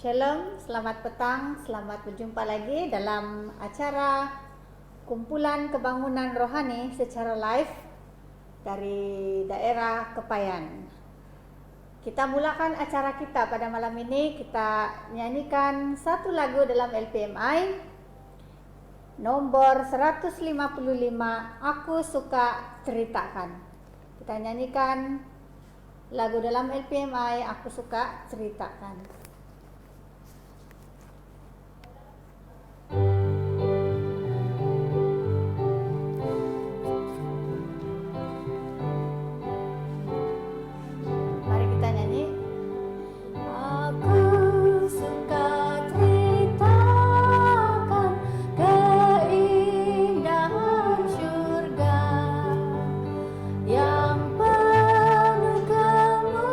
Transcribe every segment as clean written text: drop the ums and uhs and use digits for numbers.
Shalom, selamat petang, selamat berjumpa lagi dalam acara kumpulan kebangunan rohani secara live dari daerah Kepayan. Kita mulakan acara kita pada malam ini, kita nyanyikan satu lagu dalam LPMI nomor 155, Aku Suka Ceritakan. Kita nyanyikan lagu dalam LPMI, Aku Suka Ceritakan. Yang penuh kemuliaan.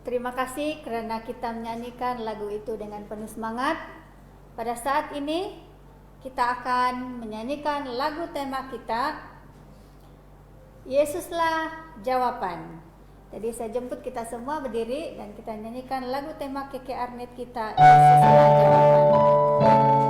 Terima kasih kerana kita menyanyikan lagu itu dengan penuh semangat. Pada saat ini kita akan menyanyikan lagu tema kita, Yesuslah Jawaban. Jadi saya jemput kita semua berdiri dan kita nyanyikan lagu tema KKR Net kita, Yesuslah Jawaban.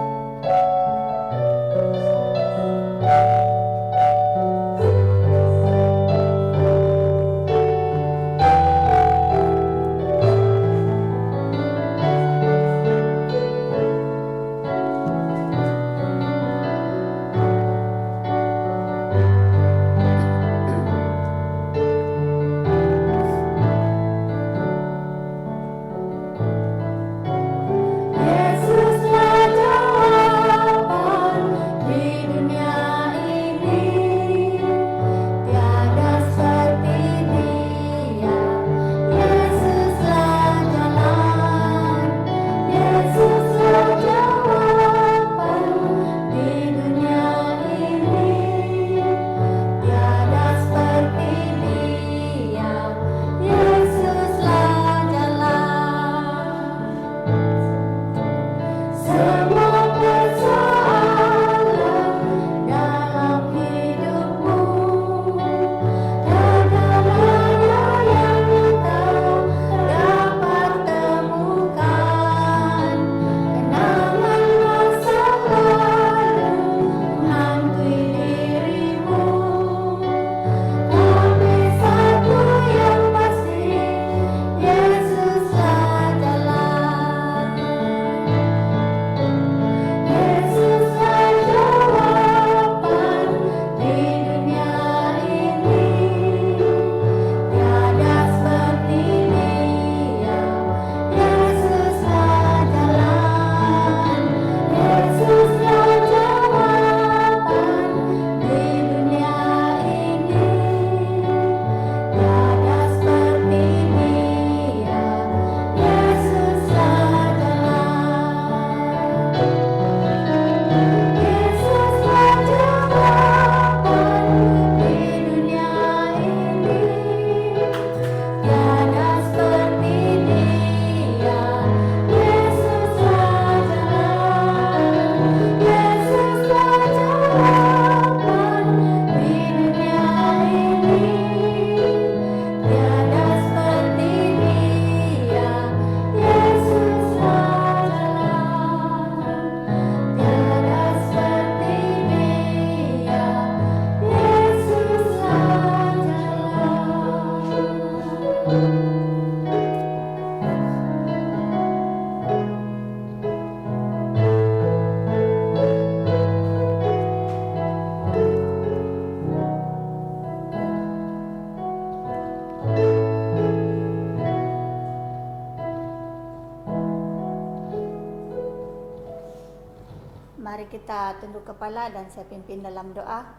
Mari kita tunduk kepala dan saya pimpin dalam doa.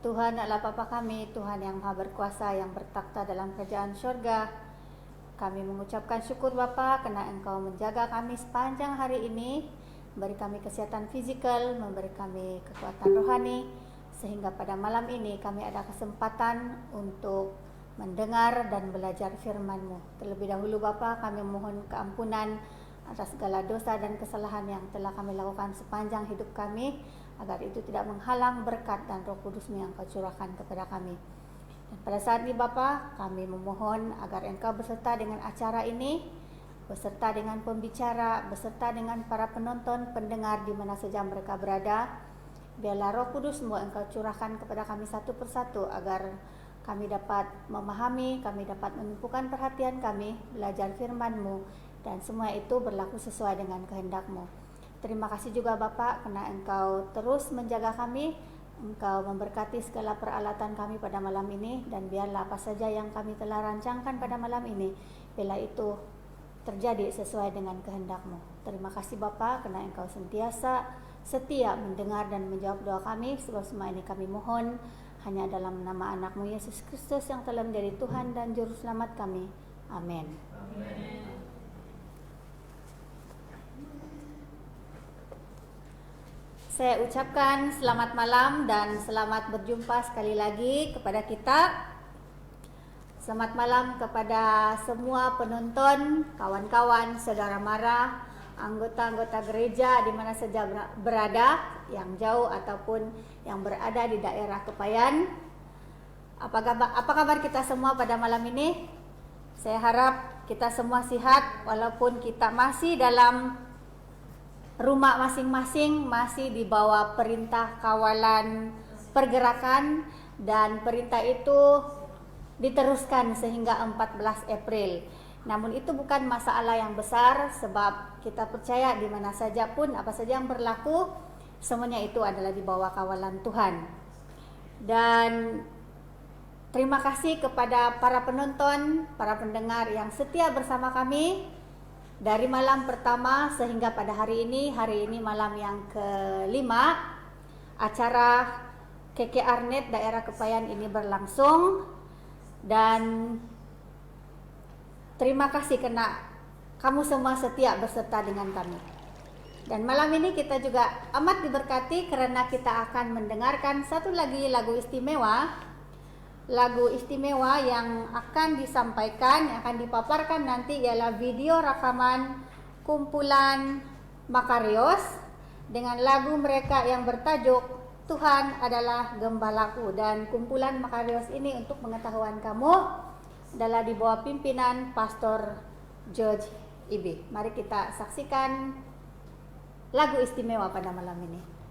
Tuhan adalah Bapa kami, Tuhan yang Maha Berkuasa, yang bertakhta dalam kerajaan syurga. Kami mengucapkan syukur Bapa kerana Engkau menjaga kami sepanjang hari ini, memberi kami kesihatan fizikal, memberi kami kekuatan rohani, sehingga pada malam ini kami ada kesempatan untuk mendengar dan belajar firman-Mu. Terlebih dahulu Bapa, kami mohon keampunan atas segala dosa dan kesalahan yang telah kami lakukan sepanjang hidup kami, agar itu tidak menghalang berkat dan Roh Kudus-Mu yang Kau curahkan kepada kami. Dan pada saat ini Bapa, kami memohon agar Engkau beserta dengan acara ini, beserta dengan pembicara, beserta dengan para penonton, pendengar di mana saja mereka berada. Biarlah Roh Kudus-Mu Engkau curahkan kepada kami satu persatu, agar kami dapat memahami, kami dapat menumpukan perhatian kami, belajar firman-Mu, dan semua itu berlaku sesuai dengan kehendak-Mu. Terima kasih juga Bapa kerana Engkau terus menjaga kami, Engkau memberkati segala peralatan kami pada malam ini, dan biarlah apa saja yang kami telah rancangkan pada malam ini, biarlah itu terjadi sesuai dengan kehendak-Mu. Terima kasih Bapa kerana Engkau sentiasa setia mendengar dan menjawab doa kami, sebab semua ini kami mohon hanya dalam nama anak-Mu Yesus Kristus yang telah menjadi Tuhan dan Juru Selamat kami. Amin. Amin. Saya ucapkan selamat malam dan selamat berjumpa sekali lagi kepada kita. Selamat malam kepada semua penonton, kawan-kawan, saudara mara, anggota-anggota gereja di mana saja berada, yang jauh ataupun yang berada di daerah Kepayan. Apa kabar kita semua pada malam ini? Saya harap kita semua sehat walaupun kita masih dalam rumah masing-masing, masih di bawah perintah kawalan pergerakan, dan perintah itu diteruskan sehingga 14 April. Namun itu bukan masalah yang besar, sebab kita percaya di mana saja pun apa saja yang berlaku, semuanya itu adalah di bawah kawalan Tuhan. Dan terima kasih kepada para penonton, para pendengar yang setia bersama kami dari malam pertama sehingga pada hari ini malam yang kelima acara KKR-Net daerah Kepayan ini berlangsung. Dan terima kasih karena kamu semua setia berserta dengan kami. Dan malam ini kita juga amat diberkati karena kita akan mendengarkan satu lagi lagu istimewa. Lagu istimewa yang akan disampaikan, yang akan dipaparkan nanti ialah video rekaman kumpulan Makarios dengan lagu mereka yang bertajuk Tuhan adalah Gembalaku. Dan kumpulan Makarios ini, untuk pengetahuan kamu, adalah di bawah pimpinan Pastor George Ibi. Mari kita saksikan lagu istimewa pada malam ini.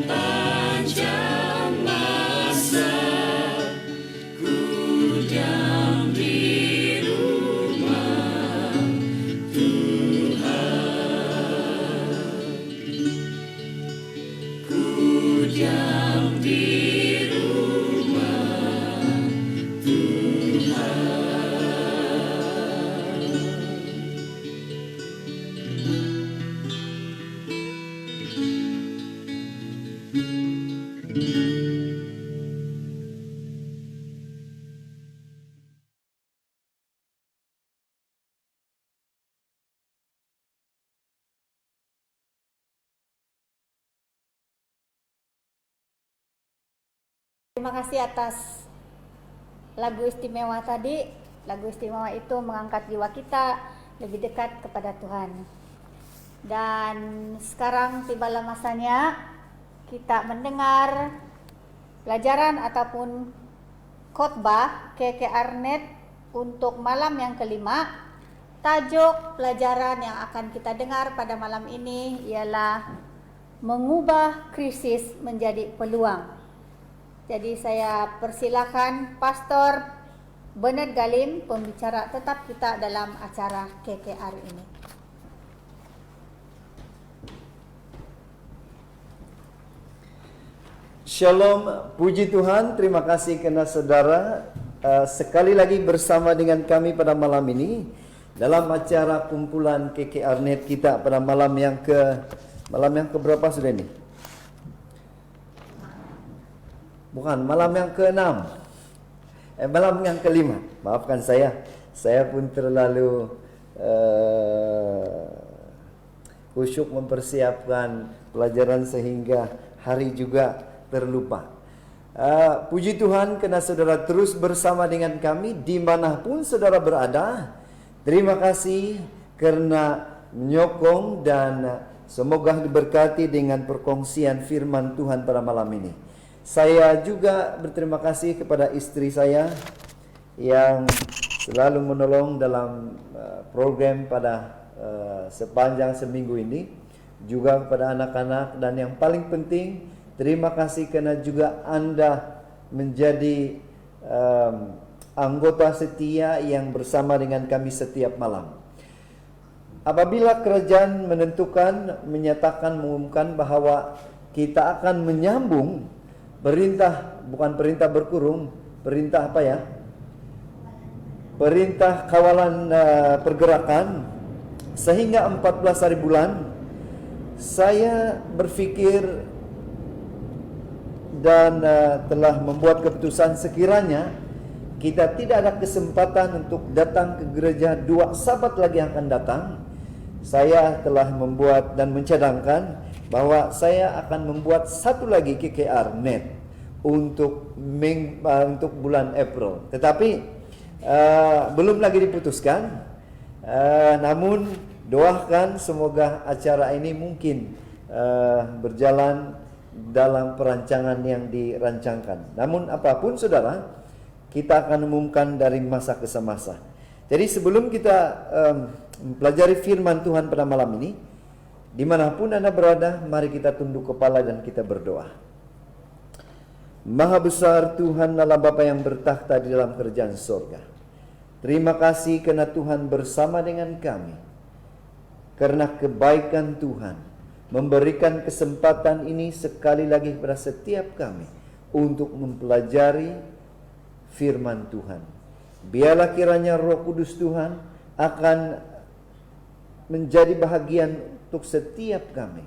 Sepanjang masa ku diam di Terima kasih atas lagu istimewa tadi. Lagu istimewa itu mengangkat jiwa kita lebih dekat kepada Tuhan. Dan sekarang tibalah masanya kita mendengar pelajaran ataupun khotbah KKR-Net untuk malam yang kelima. Tajuk pelajaran yang akan kita dengar pada malam ini ialah mengubah krisis menjadi peluang. Jadi saya persilakan Pastor Bernard Galim, pembicara tetap kita dalam acara KKR ini. Shalom, puji Tuhan, terima kasih karena saudara sekali lagi bersama dengan kami pada malam ini dalam acara kumpulan KKR-Net kita pada malam yang keberapa sudah ini? Bukan, malam yang ke-6. Malam yang ke-5. Maafkan saya pun terlalu khusyuk mempersiapkan pelajaran sehingga hari juga terlupa. Puji Tuhan karena saudara terus bersama dengan kami dimanapun saudara berada. Terima kasih karena menyokong dan semoga diberkati dengan perkongsian firman Tuhan pada malam ini. Saya juga berterima kasih kepada istri saya yang selalu menolong dalam program pada sepanjang seminggu ini. Juga kepada anak-anak, dan yang paling penting terima kasih karena juga Anda menjadi anggota setia yang bersama dengan kami setiap malam. Apabila kerajaan mengumumkan bahwa kita akan menyambung bukan perintah berkurung, perintah apa ya? Perintah kawalan pergerakan sehingga 14 hari bulan, saya berpikir dan telah membuat keputusan sekiranya kita tidak ada kesempatan untuk datang ke gereja 2 Sabat lagi yang akan datang. Saya telah membuat dan mencadangkan bahwa saya akan membuat satu lagi KKR-Net untuk bulan April. Tetapi belum lagi diputuskan. Namun doakan semoga acara ini mungkin berjalan dalam perancangan yang dirancangkan. Namun apapun saudara, kita akan umumkan dari masa ke masa. Jadi sebelum kita mempelajari firman Tuhan pada malam ini, dimanapun Anda berada, mari kita tunduk kepala dan kita berdoa. Maha besar Tuhan Allah Bapa yang bertakhta di dalam kerajaan sorga. Terima kasih karena Tuhan bersama dengan kami. Karena kebaikan Tuhan memberikan kesempatan ini sekali lagi kepada setiap kami untuk mempelajari firman Tuhan. Biarlah kiranya Roh Kudus Tuhan akan menjadi bahagian untuk setiap kami,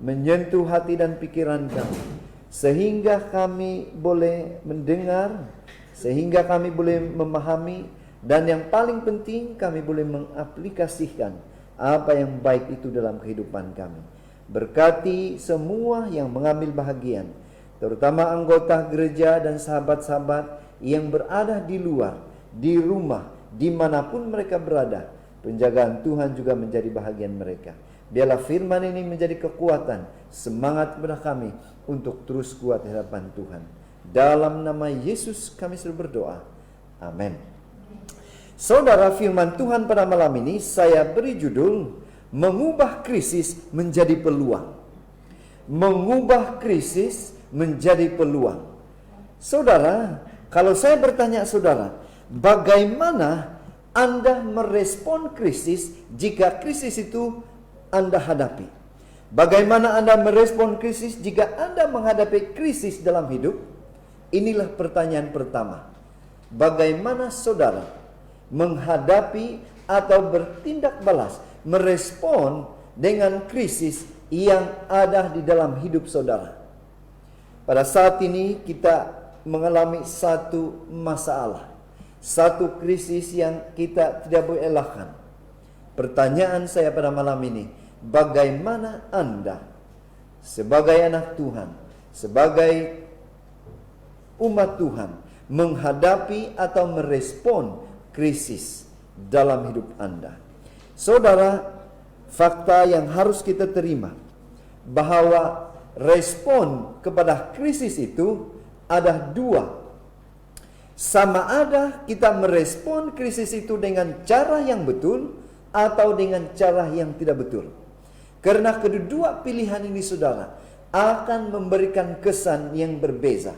menyentuh hati dan pikiran kami, sehingga kami boleh mendengar, sehingga kami boleh memahami, dan yang paling penting kami boleh mengaplikasikan apa yang baik itu dalam kehidupan kami. Berkati semua yang mengambil bahagian, terutama anggota gereja dan sahabat-sahabat yang berada di luar, di rumah, dimanapun mereka berada. Penjagaan Tuhan juga menjadi bahagian mereka. Biarlah firman ini menjadi kekuatan, semangat kepada kami untuk terus kuat di hadapan Tuhan. Dalam nama Yesus kami selalu berdoa. Amin. Saudara, firman Tuhan pada malam ini saya beri judul mengubah krisis menjadi peluang. Mengubah krisis menjadi peluang. Saudara, kalau saya bertanya saudara, bagaimana Anda merespon krisis jika krisis itu Anda hadapi? Bagaimana Anda merespon krisis jika Anda menghadapi krisis dalam hidup? Inilah pertanyaan pertama. Bagaimana saudara menghadapi atau bertindak balas, merespon dengan krisis yang ada di dalam hidup saudara? Pada saat ini kita mengalami satu masalah, satu krisis yang kita tidak boleh elakkan. Pertanyaan saya pada malam ini, bagaimana Anda sebagai anak Tuhan, sebagai umat Tuhan menghadapi atau merespon krisis dalam hidup Anda. Saudara, fakta yang harus kita terima bahwa respon kepada krisis itu ada dua. Sama ada kita merespon krisis itu dengan cara yang betul atau dengan cara yang tidak betul. Karena kedua pilihan ini saudara akan memberikan kesan yang berbeza.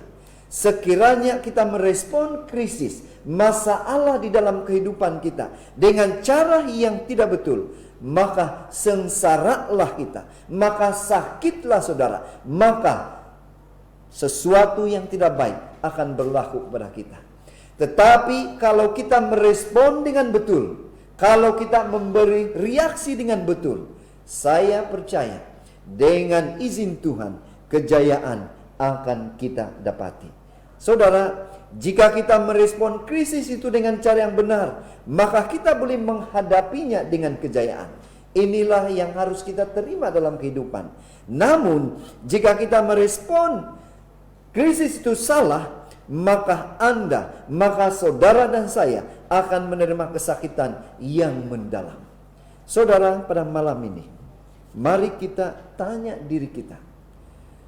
Sekiranya kita merespon krisis, masalah di dalam kehidupan kita dengan cara yang tidak betul, maka sengsaralah kita, maka sakitlah saudara, maka sesuatu yang tidak baik akan berlaku kepada kita. Tetapi kalau kita merespon dengan betul, kalau kita memberi reaksi dengan betul, saya percaya dengan izin Tuhan kejayaan akan kita dapati. Saudara, jika kita merespon krisis itu dengan cara yang benar, maka kita boleh menghadapinya dengan kejayaan. Inilah yang harus kita terima dalam kehidupan. Namun, jika kita merespon krisis itu salah, maka Anda, maka saudara dan saya akan menerima kesakitan yang mendalam. Saudara, pada malam ini, mari kita tanya diri kita.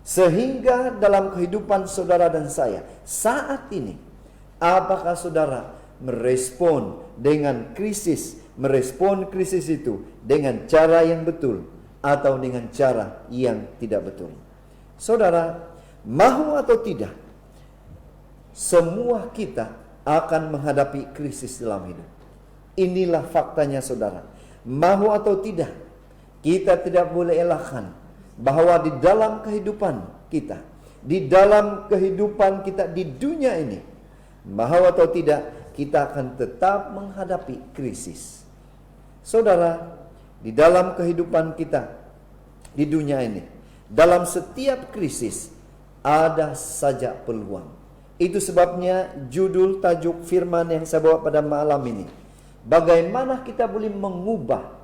Sehingga dalam kehidupan saudara dan saya saat ini, apakah saudara merespon dengan krisis, merespon krisis itu dengan cara yang betul atau dengan cara yang tidak betul? Saudara, mau atau tidak, semua kita akan menghadapi krisis dalam hidup. Inilah faktanya saudara. Mau atau tidak, kita tidak boleh elakkan bahwa di dalam kehidupan kita, di dalam kehidupan kita di dunia ini, mau atau tidak, kita akan tetap menghadapi krisis. Saudara, di dalam kehidupan kita di dunia ini, dalam setiap krisis ada saja peluang. Itu sebabnya judul tajuk firman yang saya bawa pada malam ini, bagaimana kita boleh mengubah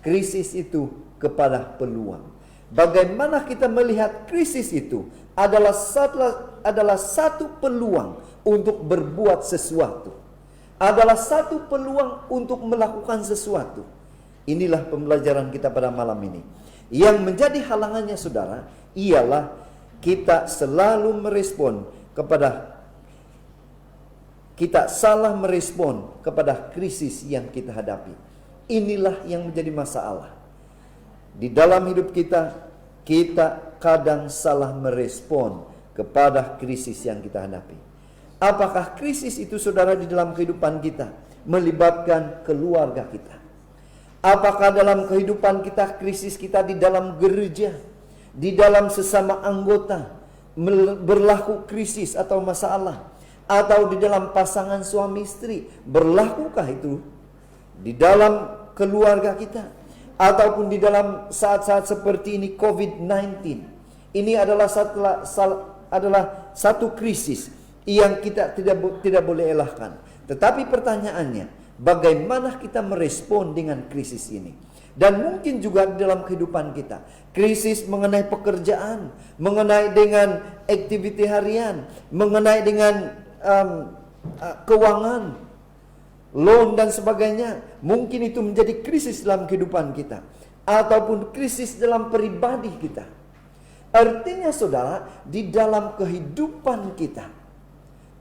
krisis itu kepada peluang. Bagaimana kita melihat krisis itu adalah satu peluang untuk berbuat sesuatu. Adalah satu peluang untuk melakukan sesuatu. Inilah pembelajaran kita pada malam ini. Yang menjadi halangannya saudara, ialah kita selalu merespon kepada, kita salah merespon kepada krisis yang kita hadapi. Inilah yang menjadi masalah. Di dalam hidup kita, kita kadang salah merespon kepada krisis yang kita hadapi. Apakah krisis itu saudara di dalam kehidupan kita melibatkan keluarga kita? Apakah dalam kehidupan kita krisis kita di dalam gereja, di dalam sesama anggota berlaku krisis atau masalah? Atau di dalam pasangan suami istri berlakukah itu? Di dalam keluarga kita? Ataupun di dalam saat-saat seperti ini COVID-19. Ini adalah satu krisis yang kita tidak boleh elakkan. Tetapi pertanyaannya, bagaimana kita merespon dengan krisis ini? Dan mungkin juga di dalam kehidupan kita, krisis mengenai pekerjaan, mengenai dengan aktiviti harian, mengenai dengan keuangan, loan dan sebagainya. Mungkin itu menjadi krisis dalam kehidupan kita, ataupun krisis dalam pribadi kita. Artinya saudara, di dalam kehidupan kita,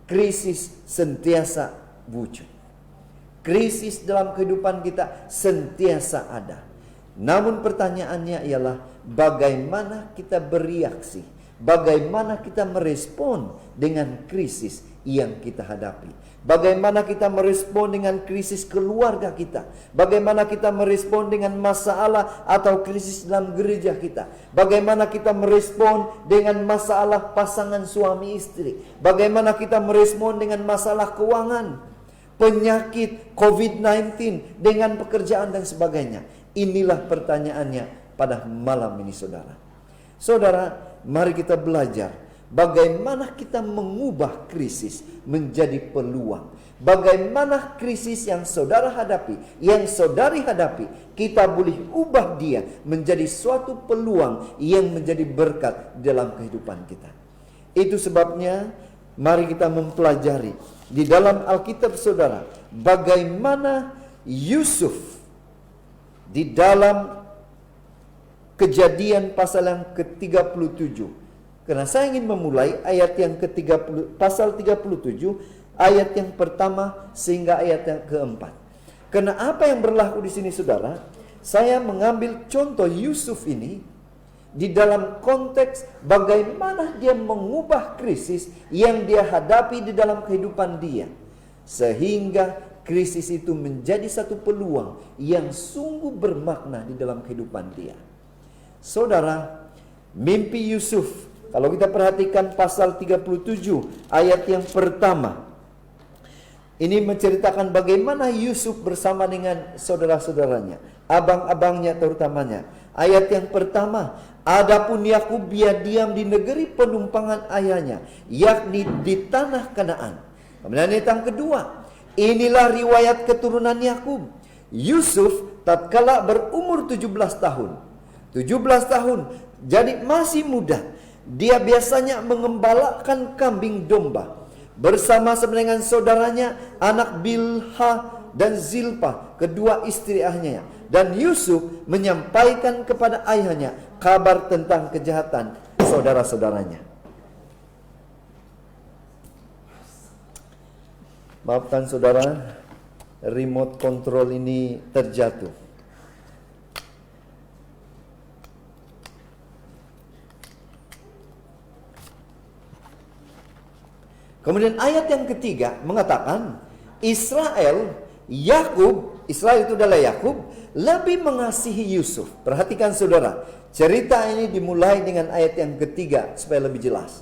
krisis sentiasa wujud. Krisis dalam kehidupan kita sentiasa ada. Namun pertanyaannya ialah bagaimana kita bereaksi, bagaimana kita merespon dengan krisis yang kita hadapi. Bagaimana kita merespon dengan krisis keluarga kita? Bagaimana kita merespon dengan masalah atau krisis dalam gereja kita? Bagaimana kita merespon dengan masalah pasangan suami istri? Bagaimana kita merespon dengan masalah keuangan, penyakit, COVID-19, dengan pekerjaan dan sebagainya? Inilah pertanyaannya pada malam ini saudara. Saudara, mari kita belajar bagaimana kita mengubah krisis menjadi peluang. Bagaimana krisis yang saudara hadapi, yang saudari hadapi, kita boleh ubah dia menjadi suatu peluang yang menjadi berkat dalam kehidupan kita. Itu sebabnya mari kita mempelajari di dalam Alkitab saudara, bagaimana Yusuf di dalam Kejadian pasal yang ke-37. Karena saya ingin memulai ayat yang ke-30, pasal 37, ayat yang pertama sehingga ayat yang keempat. Karena apa yang berlaku di sini saudara, saya mengambil contoh Yusuf ini di dalam konteks bagaimana dia mengubah krisis yang dia hadapi di dalam kehidupan dia. Sehingga krisis itu menjadi satu peluang yang sungguh bermakna di dalam kehidupan dia. Saudara, mimpi Yusuf, kalau kita perhatikan pasal 37 ayat yang pertama, ini menceritakan bagaimana Yusuf bersama dengan saudara-saudaranya, abang-abangnya terutamanya. Ayat yang pertama, adapun Yakub ia diam di negeri penumpangan ayahnya, yakni di tanah Kanaan. Kemudian ayat yang kedua, inilah riwayat keturunan Yakub. Yusuf tatkala berumur 17 tahun. 17 tahun, jadi masih muda. Dia biasanya mengembalakan kambing domba bersama-sama dengan saudaranya, anak Bilha dan Zilpa, kedua istri ayahnya. Dan Yusuf menyampaikan kepada ayahnya kabar tentang kejahatan saudara-saudaranya. Maafkan saudara, remote control ini terjatuh. Kemudian ayat yang ketiga mengatakan Israel itu adalah Yakub, lebih mengasihi Yusuf. Perhatikan saudara, cerita ini dimulai dengan ayat yang ketiga supaya lebih jelas.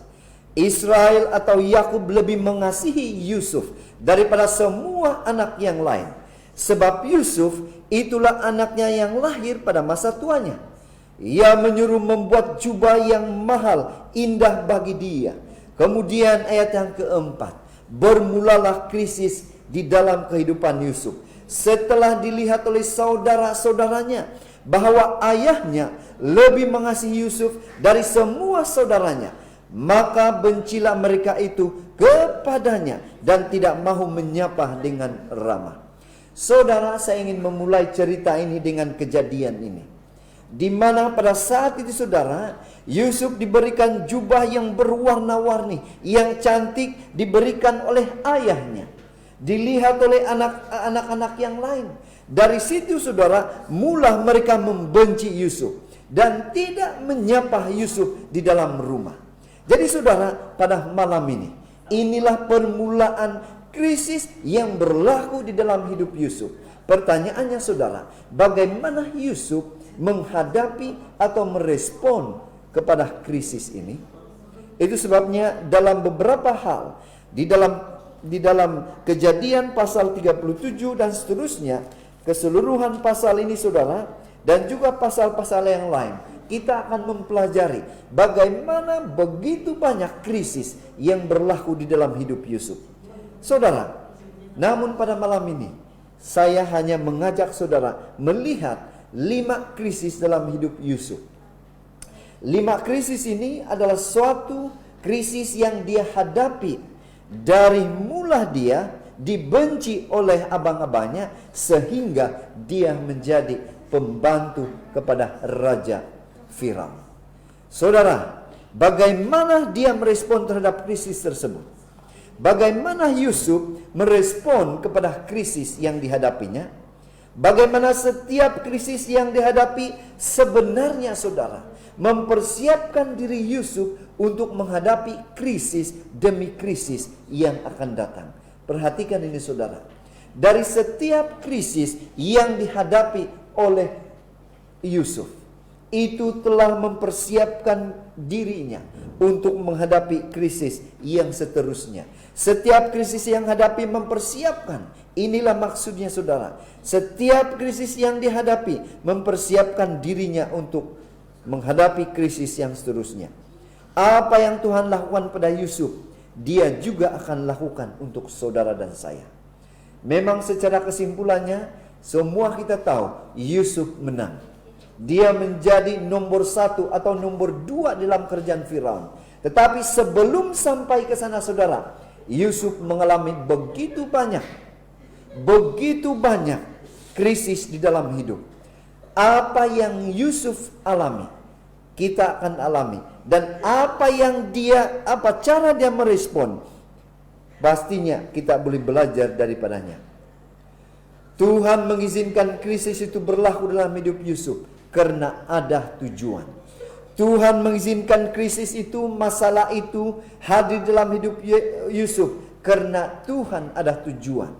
Israel atau Yakub lebih mengasihi Yusuf daripada semua anak yang lain. Sebab Yusuf itulah anaknya yang lahir pada masa tuanya. Ia menyuruh membuat jubah yang mahal, indah bagi dia. Kemudian ayat yang keempat, bermulalah krisis di dalam kehidupan Yusuf. Setelah dilihat oleh saudara-saudaranya bahwa ayahnya lebih mengasihi Yusuf dari semua saudaranya, maka bencilah mereka itu kepadanya dan tidak mahu menyapa dengan ramah. Saudara, saya ingin memulai cerita ini dengan kejadian ini, di mana pada saat itu saudara, Yusuf diberikan jubah yang berwarna-warni, yang cantik diberikan oleh ayahnya. Dilihat oleh anak-anak yang lain. Dari situ saudara, mula mereka membenci Yusuf dan tidak menyapa Yusuf di dalam rumah. Jadi saudara, pada malam ini, inilah permulaan krisis yang berlaku di dalam hidup Yusuf. Pertanyaannya saudara, bagaimana Yusuf menghadapi atau merespon kepada krisis ini? Itu sebabnya dalam beberapa hal di dalam Kejadian pasal 37 dan seterusnya, keseluruhan pasal ini saudara, dan juga pasal-pasal yang lain, kita akan mempelajari bagaimana begitu banyak krisis yang berlaku di dalam hidup Yusuf. Saudara, namun pada malam ini saya hanya mengajak saudara melihat 5 krisis dalam hidup Yusuf. 5 krisis ini adalah suatu krisis yang dia hadapi dari mula dia dibenci oleh abang-abangnya sehingga dia menjadi pembantu kepada Raja Firaun. Saudara, bagaimana dia merespon terhadap krisis tersebut? Bagaimana Yusuf merespon kepada krisis yang dihadapinya? Bagaimana setiap krisis yang dihadapi sebenarnya saudara mempersiapkan diri Yusuf untuk menghadapi krisis demi krisis yang akan datang. Perhatikan ini saudara. Dari setiap krisis yang dihadapi oleh Yusuf, itu telah mempersiapkan dirinya untuk menghadapi krisis yang seterusnya. Setiap krisis yang hadapi mempersiapkan. Inilah maksudnya saudara. Setiap krisis yang dihadapi mempersiapkan dirinya untuk menghadapi krisis yang seterusnya. Apa yang Tuhan lakukan pada Yusuf, dia juga akan lakukan untuk saudara dan saya. Memang secara kesimpulannya, semua kita tahu Yusuf menang. Dia menjadi nomor 1 atau nomor 2 dalam kerajaan Firaun. Tetapi sebelum sampai ke sana saudara, Yusuf mengalami begitu banyak krisis di dalam hidup. Apa yang Yusuf alami, kita akan alami. Dan apa cara dia merespon, pastinya kita boleh belajar daripadanya. Tuhan mengizinkan krisis itu berlaku dalam hidup Yusuf karena ada tujuan. Tuhan mengizinkan krisis itu, masalah itu hadir dalam hidup Yusuf karena Tuhan ada tujuan.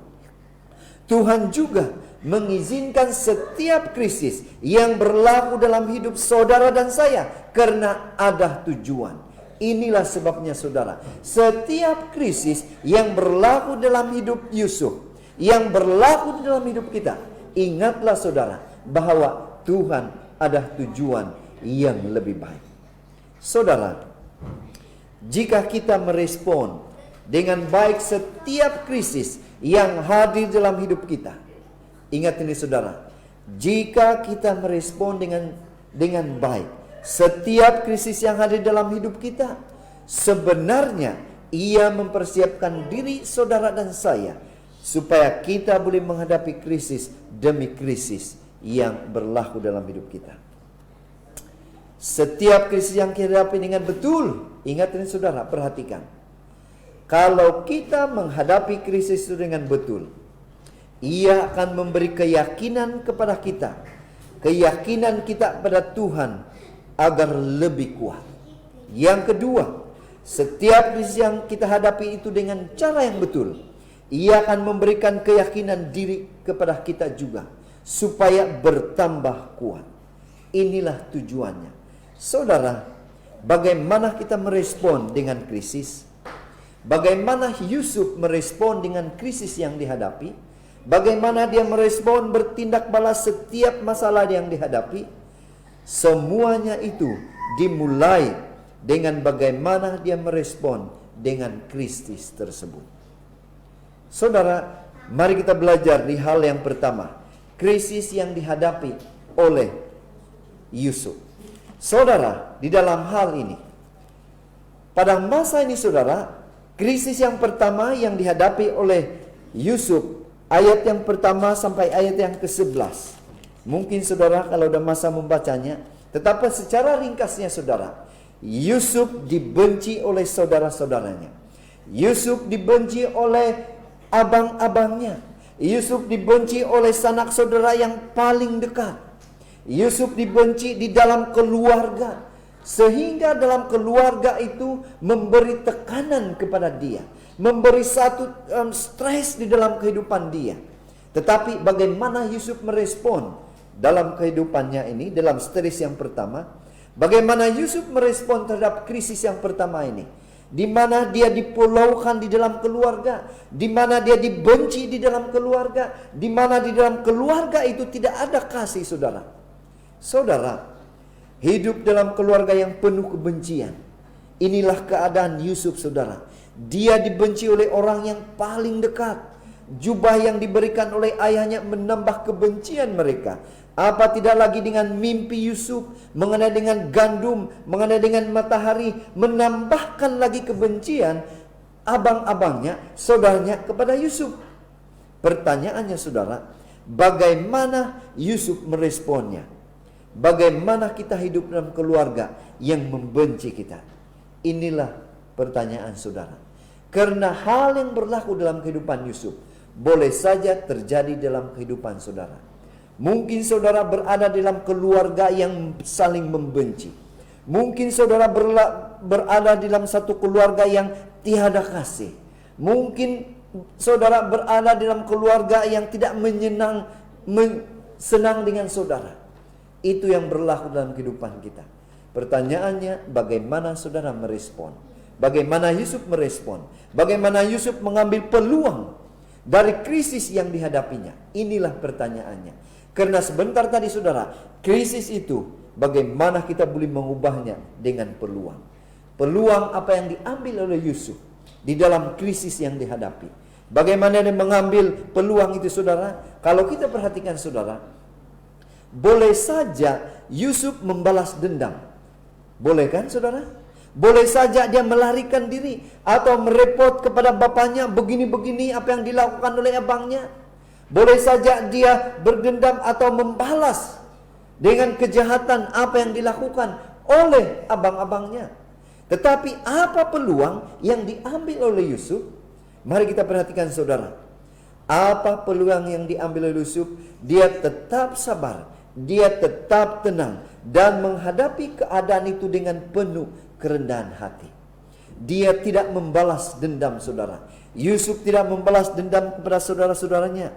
Tuhan juga mengizinkan setiap krisis yang berlaku dalam hidup saudara dan saya karena ada tujuan. Inilah sebabnya saudara, setiap krisis yang berlaku dalam hidup Yusuf, yang berlaku dalam hidup kita, ingatlah saudara bahwa Tuhan ada tujuan yang lebih baik. Saudara, jika kita merespon dengan baik setiap krisis yang hadir dalam hidup kita, ingat ini saudara, jika kita merespon dengan baik setiap krisis yang hadir dalam hidup kita, sebenarnya ia mempersiapkan diri saudara dan saya supaya kita boleh menghadapi krisis demi krisis yang berlaku dalam hidup kita. Setiap krisis yang kita hadapi dengan betul, ingat ini saudara, perhatikan. Kalau kita menghadapi krisis itu dengan betul, ia akan memberi keyakinan kepada kita, keyakinan kita pada Tuhan agar lebih kuat. Yang kedua, setiap krisis yang kita hadapi itu dengan cara yang betul, ia akan memberikan keyakinan diri kepada kita juga supaya bertambah kuat. Inilah tujuannya. Saudara, bagaimana kita merespon dengan krisis? Bagaimana Yusuf merespon dengan krisis yang dihadapi? Bagaimana dia merespon bertindak balas setiap masalah yang dihadapi? Semuanya itu dimulai dengan bagaimana dia merespon dengan krisis tersebut. Saudara, mari kita belajar di hal yang pertama, krisis yang dihadapi oleh Yusuf. Saudara, di dalam hal ini, pada masa ini saudara, krisis yang pertama yang dihadapi oleh Yusuf, ayat yang pertama sampai ayat yang ke-11. Mungkin saudara kalau ada masa membacanya, tetapi secara ringkasnya saudara, Yusuf dibenci oleh saudara-saudaranya. Yusuf dibenci oleh abang-abangnya. Yusuf dibenci oleh sanak saudara yang paling dekat. Yusuf dibenci di dalam keluarga, sehingga dalam keluarga itu memberi tekanan kepada dia, memberi satu stres di dalam kehidupan dia. Tetapi bagaimana Yusuf merespon dalam kehidupannya ini, dalam stres yang pertama? Bagaimana Yusuf merespon terhadap krisis yang pertama ini? Di mana dia dipulaukan di dalam keluarga, di mana dia dibenci di dalam keluarga, di mana di dalam keluarga itu tidak ada kasih saudara. Saudara, hidup dalam keluarga yang penuh kebencian. Inilah keadaan Yusuf saudara. Dia dibenci oleh orang yang paling dekat. Jubah yang diberikan oleh ayahnya menambah kebencian mereka. Apa tidak lagi dengan mimpi Yusuf mengenai dengan gandum, mengenai dengan matahari, menambahkan lagi kebencian abang-abangnya, saudaranya kepada Yusuf. Pertanyaannya saudara, bagaimana Yusuf meresponnya? Bagaimana kita hidup dalam keluarga yang membenci kita? Inilah pertanyaan saudara. Karena hal yang berlaku dalam kehidupan Yusuf boleh saja terjadi dalam kehidupan saudara. Mungkin saudara berada dalam keluarga yang saling membenci. Mungkin saudara berada dalam satu keluarga yang tiada kasih. Mungkin saudara berada dalam keluarga yang tidak senang dengan saudara. Itu yang berlaku dalam kehidupan kita. Pertanyaannya, bagaimana saudara merespon? Bagaimana Yusuf merespon? Bagaimana Yusuf mengambil peluang dari krisis yang dihadapinya? Inilah pertanyaannya. Karena sebentar tadi saudara, krisis itu bagaimana kita boleh mengubahnya dengan peluang. Peluang apa yang diambil oleh Yusuf di dalam krisis yang dihadapi. Bagaimana dia mengambil peluang itu saudara? Kalau kita perhatikan saudara, boleh saja Yusuf membalas dendam. Boleh kan saudara? Boleh saja dia melarikan diri atau merepot kepada bapaknya, begini-begini apa yang dilakukan oleh abangnya. Boleh saja dia berdendam atau membalas dengan kejahatan apa yang dilakukan oleh abang-abangnya. Tetapi apa peluang yang diambil oleh Yusuf? Mari kita perhatikan saudara. Apa peluang yang diambil oleh Yusuf? Dia tetap sabar, dia tetap tenang dan menghadapi keadaan itu dengan penuh kerendahan hati. Dia tidak membalas dendam saudara. Yusuf tidak membalas dendam kepada saudara-saudaranya.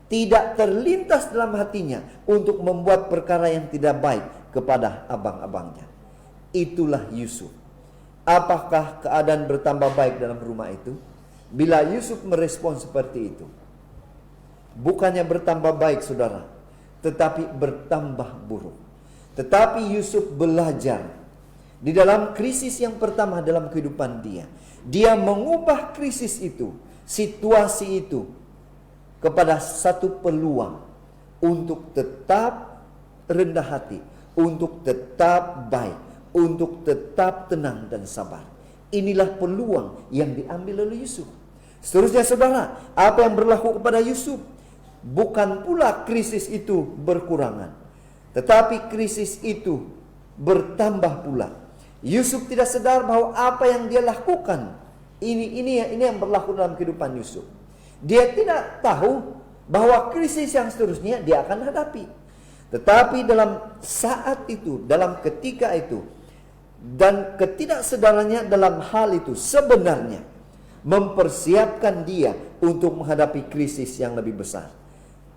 Tidak terlintas dalam hatinya untuk membuat perkara yang tidak baik kepada abang-abangnya. Itulah Yusuf. Apakah keadaan bertambah baik dalam rumah itu? Bila Yusuf merespon seperti itu. Bukannya bertambah baik saudara, tetapi bertambah buruk. Tetapi Yusuf belajar di dalam krisis yang pertama dalam kehidupan dia. Dia mengubah krisis itu, situasi itu, kepada satu peluang untuk tetap rendah hati, untuk tetap baik, untuk tetap tenang dan sabar. Inilah peluang yang diambil oleh Yusuf. Seterusnya saudara, apa yang berlaku kepada Yusuf? Bukan pula krisis itu berkurangan, tetapi krisis itu bertambah pula. Yusuf tidak sadar bahwa apa yang dia lakukan ini yang berlaku dalam kehidupan Yusuf. Dia tidak tahu bahwa krisis yang seterusnya dia akan hadapi. Tetapi dalam saat itu, dalam ketika itu, dan ketidaksadarannya dalam hal itu sebenarnya mempersiapkan dia untuk menghadapi krisis yang lebih besar.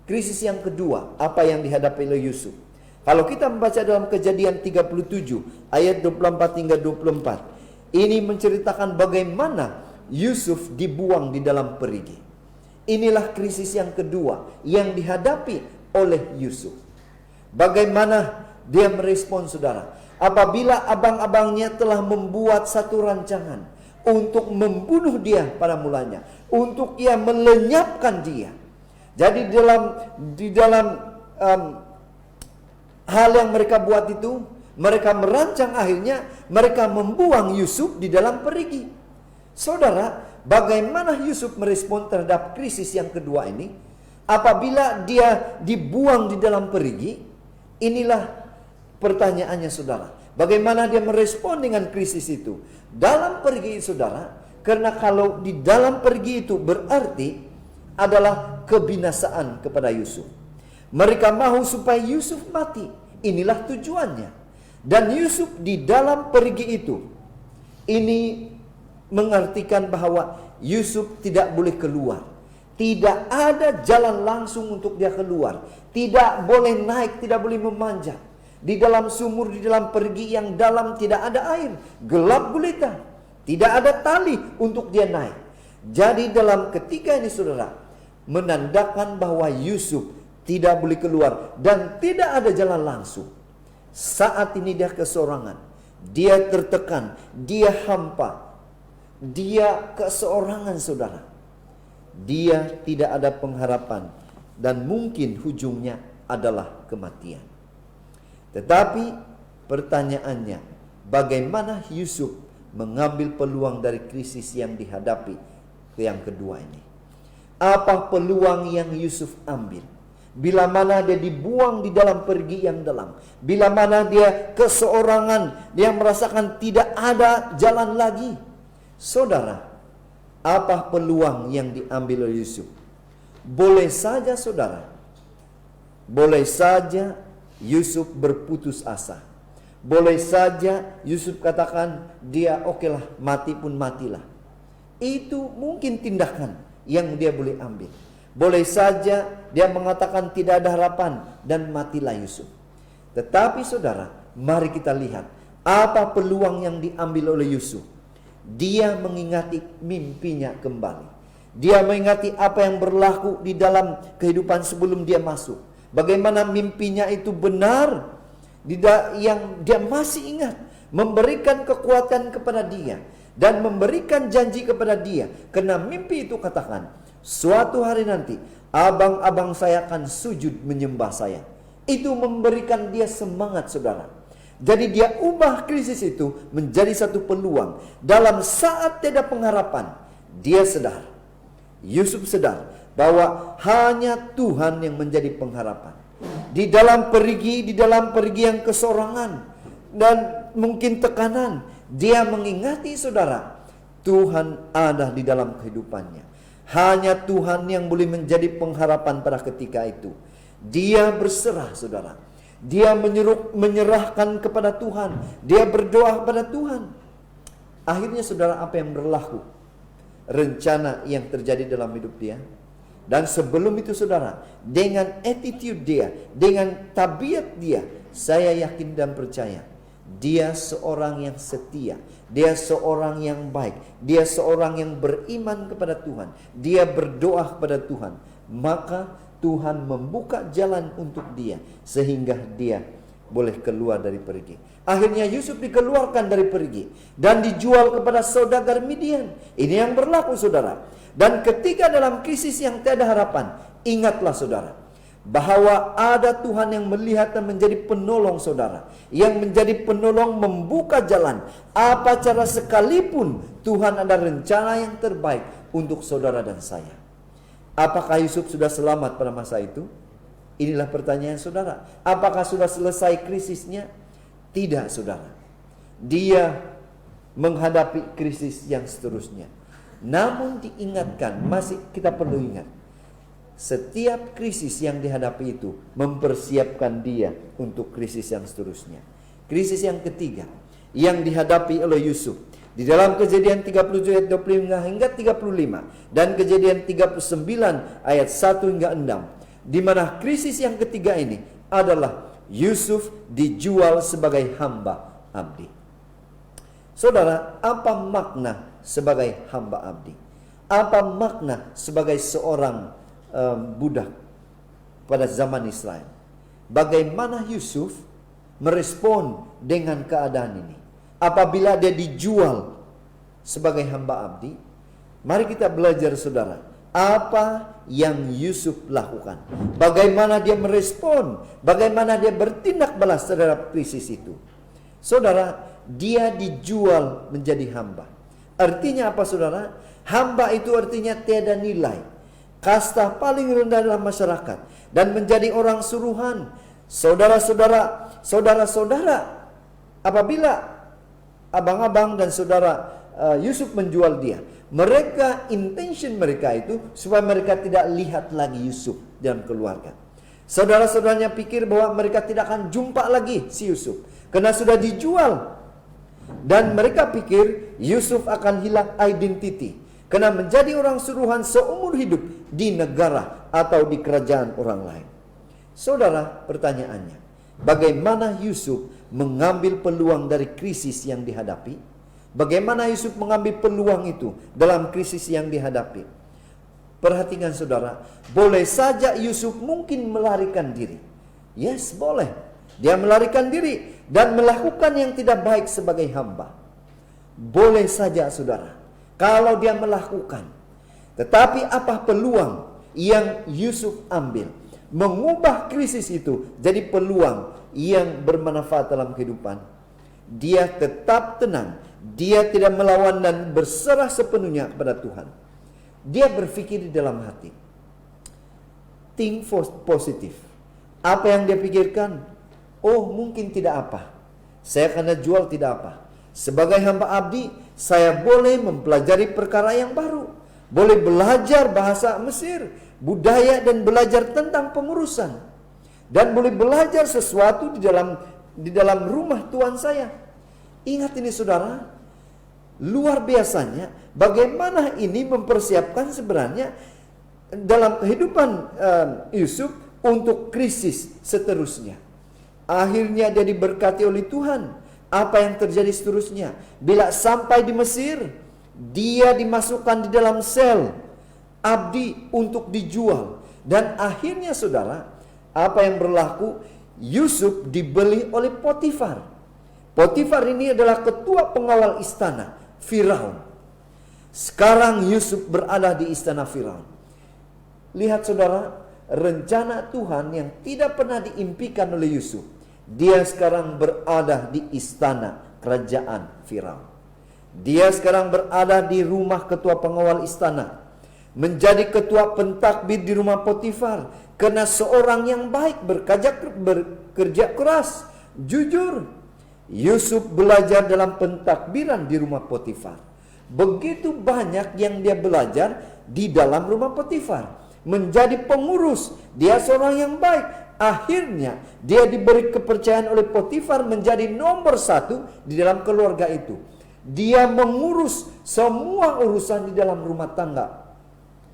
Krisis yang kedua, apa yang dihadapi oleh Yusuf? Kalau kita membaca dalam Kejadian 37 ayat 24 hingga 24, ini menceritakan bagaimana Yusuf dibuang di dalam perigi. Inilah krisis yang kedua yang dihadapi oleh Yusuf. Bagaimana dia merespon saudara? Apabila abang-abangnya telah membuat satu rancangan untuk membunuh dia pada mulanya, untuk ia melenyapkan dia. Jadi di dalam hal yang mereka buat itu, mereka merancang akhirnya mereka membuang Yusuf di dalam perigi. Saudara, bagaimana Yusuf merespon terhadap krisis yang kedua ini? Apabila dia dibuang di dalam perigi, inilah pertanyaannya saudara. Bagaimana dia merespon dengan krisis itu? Dalam perigi saudara, karena kalau di dalam perigi itu berarti adalah kebinasaan kepada Yusuf. Mereka mahu supaya Yusuf mati. Inilah tujuannya. Dan Yusuf di dalam perigi itu, ini mengartikan bahwa Yusuf tidak boleh keluar. Tidak ada jalan langsung untuk dia keluar. Tidak boleh naik, tidak boleh memanjat. Di dalam sumur, di dalam perigi yang dalam tidak ada air. Gelap gulita. Tidak ada tali untuk dia naik. Jadi dalam ketika ini saudara, menandakan bahwa Yusuf tidak boleh keluar dan tidak ada jalan langsung. Saat ini dia kesorangan. Dia tertekan, dia hampa. Dia keseorangan saudara. Dia tidak ada pengharapan dan mungkin ujungnya adalah kematian. Tetapi pertanyaannya, bagaimana Yusuf mengambil peluang dari krisis yang dihadapi yang kedua ini? Apa peluang yang Yusuf ambil? Bila mana dia dibuang di dalam pergi yang dalam, bila mana dia keseorangan, dia merasakan tidak ada jalan lagi. Saudara, apa peluang yang diambil oleh Yusuf? Boleh saja saudara, boleh saja Yusuf berputus asa. Boleh saja Yusuf katakan dia okelah, mati pun matilah. Itu mungkin tindakan yang dia boleh ambil. Boleh saja dia mengatakan tidak ada harapan dan matilah Yusuf. Tetapi saudara, mari kita lihat apa peluang yang diambil oleh Yusuf. Dia mengingati mimpinya kembali. Dia mengingati apa yang berlaku di dalam kehidupan sebelum dia masuk. Bagaimana mimpinya itu benar, yang dia masih ingat, memberikan kekuatan kepada dia dan memberikan janji kepada dia. Karena mimpi itu katakan, suatu hari nanti abang-abang saya akan sujud menyembah saya. Itu memberikan dia semangat saudara. Jadi dia ubah krisis itu menjadi satu peluang. Dalam saat tiada pengharapan, dia sadar, Yusuf sadar bahwa hanya Tuhan yang menjadi pengharapan. Di dalam perigi yang kesorangan dan mungkin tekanan, dia mengingati saudara, Tuhan ada di dalam kehidupannya. Hanya Tuhan yang boleh menjadi pengharapan pada ketika itu. Dia berserah saudara. Dia menyerahkan kepada Tuhan. Dia berdoa kepada Tuhan. Akhirnya saudara, apa yang berlaku? Rencana yang terjadi dalam hidup dia. Dan sebelum itu saudara, dengan attitude dia, dengan tabiat dia, saya yakin dan percaya, dia seorang yang setia, dia seorang yang baik, dia seorang yang beriman kepada Tuhan, dia berdoa kepada Tuhan. Maka Tuhan membuka jalan untuk dia sehingga dia boleh keluar dari perigi. Akhirnya Yusuf dikeluarkan dari perigi dan dijual kepada saudagar Midian. Ini yang berlaku saudara. Dan ketika dalam krisis yang tiada harapan, ingatlah saudara, bahwa ada Tuhan yang melihat dan menjadi penolong saudara, yang menjadi penolong membuka jalan. Apa cara sekalipun, Tuhan ada rencana yang terbaik untuk saudara dan saya. Apakah Yusuf sudah selamat pada masa itu? Inilah pertanyaan saudara. Apakah sudah selesai krisisnya? Tidak saudara. Dia menghadapi krisis yang seterusnya. Namun diingatkan, masih kita perlu ingat, setiap krisis yang dihadapi itu mempersiapkan dia untuk krisis yang seterusnya. Krisis yang ketiga yang dihadapi oleh Yusuf di dalam Kejadian 37 ayat 25 hingga 35 dan Kejadian 39 ayat 1 hingga 6, di mana krisis yang ketiga ini adalah Yusuf dijual sebagai hamba abdi. Saudara, apa makna sebagai hamba abdi? Apa makna sebagai seorang budak pada zaman Israel? Bagaimana Yusuf merespon dengan keadaan ini? Apabila dia dijual sebagai hamba abdi, mari kita belajar saudara, apa yang Yusuf lakukan, bagaimana dia merespon, bagaimana dia bertindak balas terhadap krisis itu. Saudara, dia dijual menjadi hamba. Artinya apa saudara? Hamba itu artinya tiada nilai, kasta paling rendah dalam masyarakat, dan menjadi orang suruhan. Saudara-saudara, apabila abang-abang dan saudara Yusuf menjual dia, intention mereka itu supaya mereka tidak lihat lagi Yusuf dalam keluarga. Saudara-saudaranya pikir bahwa mereka tidak akan jumpa lagi si Yusuf karena sudah dijual. Dan mereka pikir Yusuf akan hilang identity karena menjadi orang suruhan seumur hidup di negara atau di kerajaan orang lain. Saudara, pertanyaannya, bagaimana Yusuf mengambil peluang dari krisis yang dihadapi? Bagaimana Yusuf mengambil peluang itu dalam krisis yang dihadapi? Perhatikan saudara, boleh saja Yusuf mungkin melarikan diri. Yes, boleh. Dia melarikan diri dan melakukan yang tidak baik sebagai hamba. Boleh saja saudara, kalau dia melakukan. Tetapi apa peluang yang Yusuf ambil? Mengubah krisis itu jadi peluang yang bermanfaat dalam kehidupan. Dia tetap tenang. Dia tidak melawan dan berserah sepenuhnya kepada Tuhan. Dia berpikir di dalam hati. Think positif. Apa yang dia pikirkan? Oh, mungkin tidak apa. Saya kena jual tidak apa. Sebagai hamba abdi, saya boleh mempelajari perkara yang baru. Boleh belajar bahasa Mesir, budaya, dan belajar tentang pengurusan. Dan boleh belajar sesuatu di dalam rumah Tuhan saya. Ingat ini saudara, luar biasanya bagaimana ini mempersiapkan sebenarnya dalam kehidupan Yusuf untuk krisis seterusnya. Akhirnya dia diberkati oleh Tuhan. Apa yang terjadi seterusnya? Bila sampai di Mesir, dia dimasukkan di dalam sel abdi untuk dijual. Dan akhirnya saudara, apa yang berlaku? Yusuf dibeli oleh Potifar. Potifar ini adalah ketua pengawal istana Firaun. Sekarang Yusuf berada di istana Firaun. Lihat saudara, rencana Tuhan yang tidak pernah diimpikan oleh Yusuf Dia sekarang berada di istana kerajaan Firaun. Dia sekarang berada di rumah ketua pengawal istana, menjadi ketua pentadbir di rumah Potifar, karena seorang yang baik, bekerja keras, jujur. Yusuf belajar dalam pentadbiran di rumah Potifar. Begitu banyak yang dia belajar di dalam rumah Potifar. Menjadi pengurus, dia seorang yang baik. Akhirnya dia diberi kepercayaan oleh Potifar menjadi nomor 1 di dalam keluarga itu. Dia mengurus semua urusan di dalam rumah tangga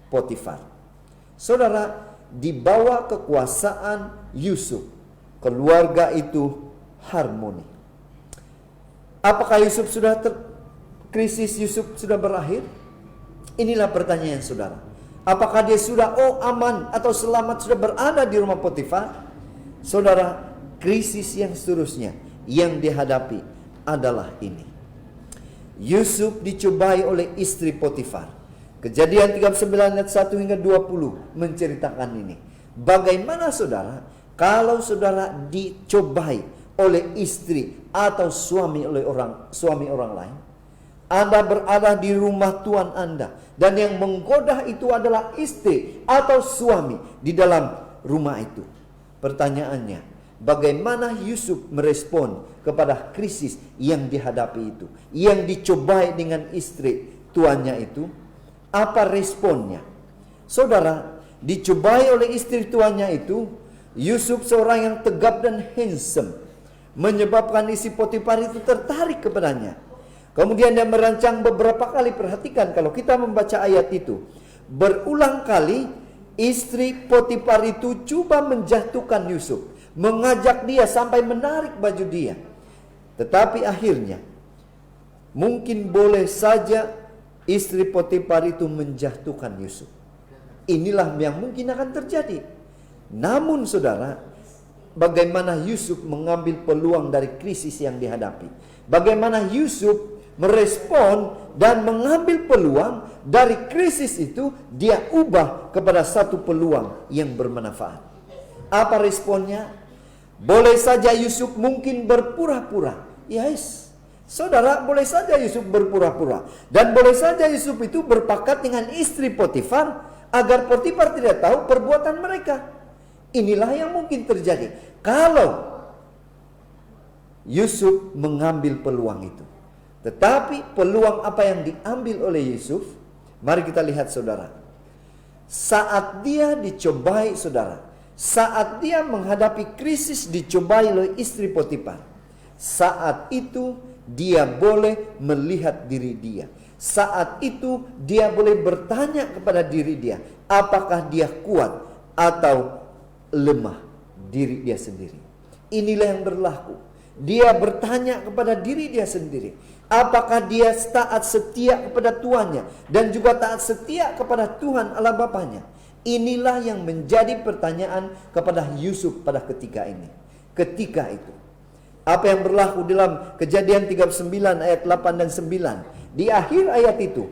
Potifar. Saudara, di bawah kekuasaan Yusuf, keluarga itu harmoni. Apakah krisis Yusuf sudah berakhir? Inilah pertanyaan saudara. Apakah dia sudah aman atau selamat sudah berada di rumah Potifar? Saudara, krisis yang seterusnya yang dihadapi adalah ini. Yusuf dicobai oleh istri Potifar. Kejadian 39 ayat 1 hingga 20 menceritakan ini. Bagaimana saudara kalau saudara dicobai oleh istri atau suami orang lain? Anda berada di rumah Tuhan Anda, dan yang menggoda itu adalah istri atau suami di dalam rumah itu. Pertanyaannya, bagaimana Yusuf merespon kepada krisis yang dihadapi itu, yang dicobai dengan istri tuannya itu? Apa responnya? Saudara, dicobai oleh istri tuannya itu, Yusuf seorang yang tegap dan handsome, menyebabkan istri Potifar itu tertarik kepadanya. Kemudian dia merancang beberapa kali, perhatikan kalau kita membaca ayat itu, berulang kali istri Potifar itu coba menjatuhkan Yusuf, mengajak dia sampai menarik baju dia. Tetapi akhirnya, mungkin boleh saja istri Potifar itu menjatuhkan Yusuf. Inilah yang mungkin akan terjadi. Namun saudara, bagaimana Yusuf mengambil peluang dari krisis yang dihadapi? Bagaimana Yusuf merespon dan mengambil peluang dari krisis itu, dia ubah kepada satu peluang yang bermanfaat. Apa responnya? Boleh saja Yusuf mungkin berpura-pura. Yes, saudara, boleh saja Yusuf berpura-pura. Dan boleh saja Yusuf itu berpakat dengan istri Potifar agar Potifar tidak tahu perbuatan mereka. Inilah yang mungkin terjadi kalau Yusuf mengambil peluang itu. Tetapi peluang apa yang diambil oleh Yusuf? Mari kita lihat saudara. Saat dia dicobai saudara, saat dia menghadapi krisis dicobai oleh istri Potifar, saat itu dia boleh melihat diri dia. Saat itu dia boleh bertanya kepada diri dia, apakah dia kuat atau lemah diri dia sendiri. Inilah yang berlaku. Dia bertanya kepada diri dia sendiri, apakah dia taat setia kepada tuannya dan juga taat setia kepada Tuhan Allah Bapanya. Inilah yang menjadi pertanyaan kepada Yusuf pada ketika ini. Ketika itu, apa yang berlaku dalam Kejadian 39 ayat 8 dan 9. Di akhir ayat itu,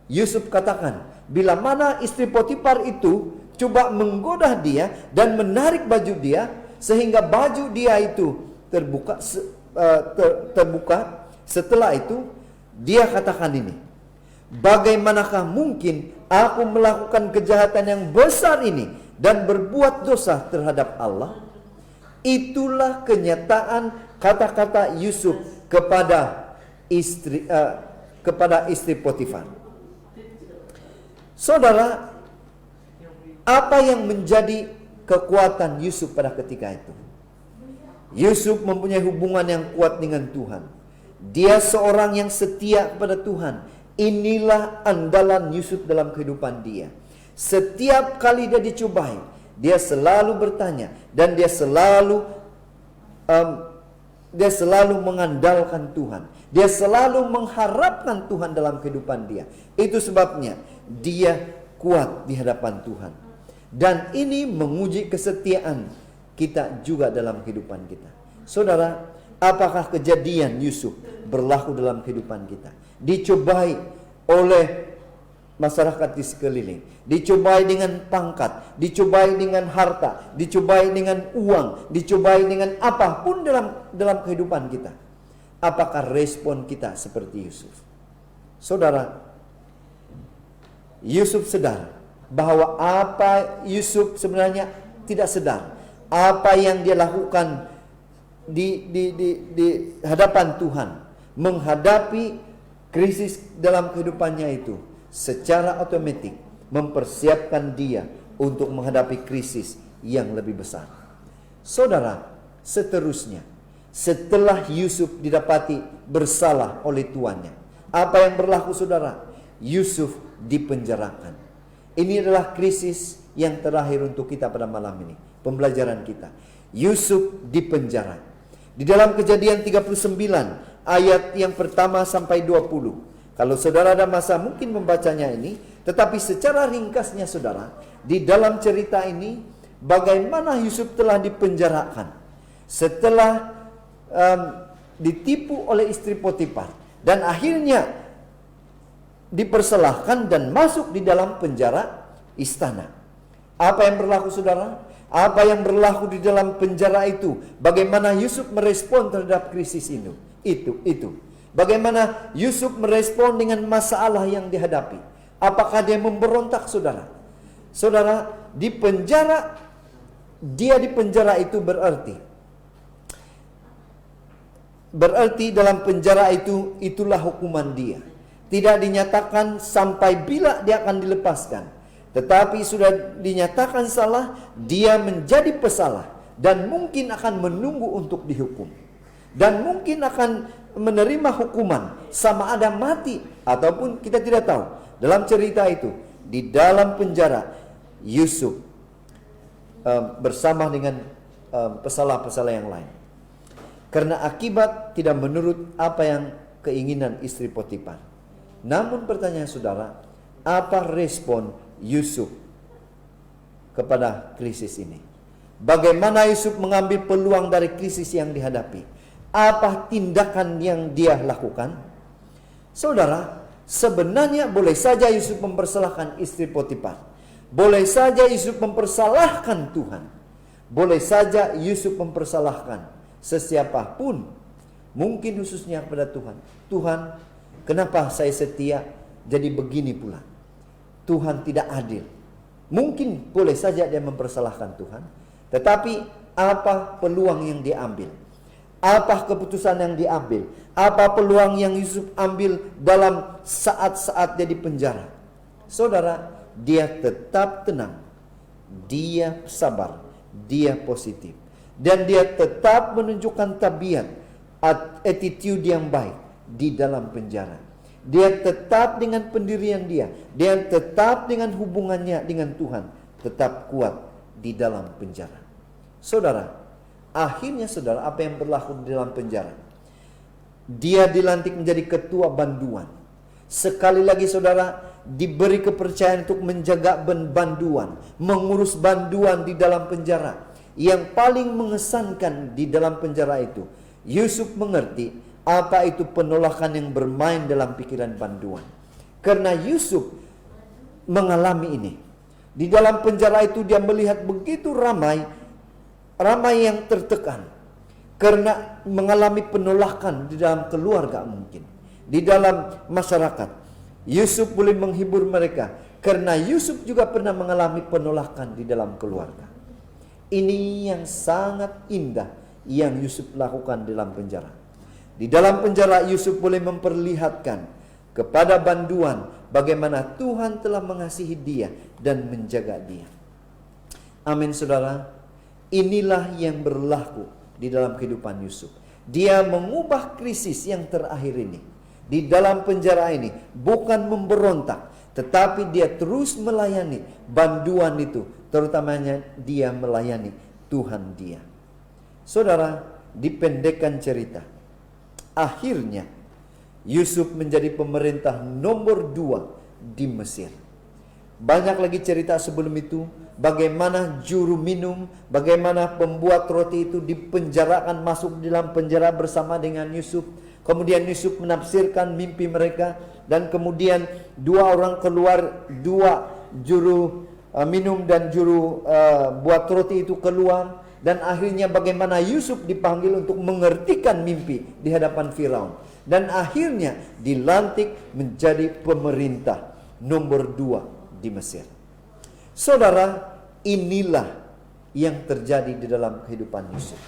Yusuf katakan, bila mana istri Potifar itu coba menggoda dia dan menarik baju dia, sehingga baju dia itu terbuka. Setelah itu dia katakan ini, bagaimanakah mungkin aku melakukan kejahatan yang besar ini dan berbuat dosa terhadap Allah? Itulah kenyataan kata-kata Yusuf kepada istri Potifar. Saudara, apa yang menjadi kekuatan Yusuf pada ketika itu? Yusuf mempunyai hubungan yang kuat dengan Tuhan. Dia seorang yang setia kepada Tuhan. Inilah andalan Yusuf dalam kehidupan dia. Setiap kali dia dicobai, dia selalu bertanya dan dia selalu mengandalkan Tuhan. Dia selalu mengharapkan Tuhan dalam kehidupan dia. Itu sebabnya dia kuat di hadapan Tuhan. Dan ini menguji kesetiaan kita juga dalam kehidupan kita. Saudara, apakah kejadian Yusuf berlaku dalam kehidupan kita? Dicobai oleh masyarakat di sekeliling, dicobai dengan pangkat, dicobai dengan harta, dicobai dengan uang, dicobai dengan apapun dalam kehidupan kita. Apakah respon kita seperti Yusuf? Saudara, Yusuf sadar bahwa apa Yusuf sebenarnya tidak sadar apa yang dia lakukan di hadapan Tuhan, menghadapi krisis dalam kehidupannya itu secara otomatis mempersiapkan dia untuk menghadapi krisis yang lebih besar. Saudara, seterusnya setelah Yusuf didapati bersalah oleh tuannya, apa yang berlaku saudara? Yusuf dipenjarakan. Ini adalah krisis yang terakhir untuk kita pada malam ini, pembelajaran kita. Yusuf dipenjara. Di dalam Kejadian 39 ayat yang pertama sampai 20. Kalau saudara ada masa mungkin membacanya ini, tetapi secara ringkasnya saudara, di dalam cerita ini bagaimana Yusuf telah dipenjarakan setelah ditipu oleh istri Potifar dan akhirnya dipersalahkan dan masuk di dalam penjara istana. Apa yang berlaku saudara? Apa yang berlaku di dalam penjara itu? Bagaimana Yusuf merespon terhadap krisis ini? Itu. Bagaimana Yusuf merespon dengan masalah yang dihadapi? Apakah dia memberontak saudara? Saudara, dia di penjara itu berarti dalam penjara itu itulah hukuman dia. Tidak dinyatakan sampai bila dia akan dilepaskan, tetapi sudah dinyatakan salah, dia menjadi pesalah dan mungkin akan menunggu untuk dihukum dan mungkin akan menerima hukuman sama ada mati ataupun kita tidak tahu. Dalam cerita itu di dalam penjara Yusuf bersama dengan pesalah-pesalah yang lain karena akibat tidak menurut apa yang keinginan istri Potifar. Namun pertanyaan saudara, apa respon Yusuf kepada krisis ini? Bagaimana Yusuf mengambil peluang dari krisis yang dihadapi? Apa tindakan yang dia lakukan? Saudara, sebenarnya boleh saja Yusuf mempersalahkan istri Potifar. Boleh saja Yusuf mempersalahkan Tuhan. Boleh saja Yusuf mempersalahkan sesiapapun. Mungkin khususnya kepada Tuhan. Tuhan, kenapa saya setia jadi begini pula? Tuhan tidak adil. Mungkin boleh saja dia mempersalahkan Tuhan. Tetapi apa peluang yang diambil? Apa keputusan yang diambil? Apa peluang yang Yusuf ambil dalam saat-saat dia di penjara? Saudara, dia tetap tenang. Dia sabar. Dia positif. Dan dia tetap menunjukkan tabiat, attitude yang baik di dalam penjara. Dia tetap dengan pendirian dia. Dia tetap dengan hubungannya dengan Tuhan. Tetap kuat di dalam penjara. Saudara, akhirnya saudara, apa yang berlaku di dalam penjara? Dia dilantik menjadi ketua banduan. Sekali lagi saudara, diberi kepercayaan untuk menjaga banduan, mengurus banduan di dalam penjara. Yang paling mengesankan di dalam penjara itu, Yusuf mengerti apa itu penolakan yang bermain dalam pikiran banduan. Karena Yusuf mengalami ini. Di dalam penjara itu dia melihat begitu ramai yang tertekan. Karena mengalami penolakan di dalam keluarga mungkin. Di dalam masyarakat. Yusuf boleh menghibur mereka. Karena Yusuf juga pernah mengalami penolakan di dalam keluarga. Ini yang sangat indah yang Yusuf lakukan dalam penjara. Di dalam penjara Yusuf boleh memperlihatkan kepada banduan bagaimana Tuhan telah mengasihi dia dan menjaga dia. Amin saudara. Inilah yang berlaku di dalam kehidupan Yusuf. Dia mengubah krisis yang terakhir ini. Di dalam penjara ini bukan memberontak, tetapi dia terus melayani banduan itu. Terutamanya dia melayani Tuhan dia. Saudara, dipendekkan cerita. Akhirnya Yusuf menjadi pemerintah nomor 2 di Mesir. Banyak lagi cerita sebelum itu. Bagaimana juru minum, bagaimana pembuat roti itu dipenjarakan, masuk di dalam penjara bersama dengan Yusuf. Kemudian Yusuf menafsirkan mimpi mereka. dan kemudian 2 orang keluar, 2 juru minum dan juru buat roti itu keluar, dan akhirnya bagaimana Yusuf dipanggil untuk mengertikan mimpi di hadapan Firaun, dan akhirnya dilantik menjadi pemerintah nomor 2 di Mesir. Saudara, inilah yang terjadi di dalam kehidupan Yusuf.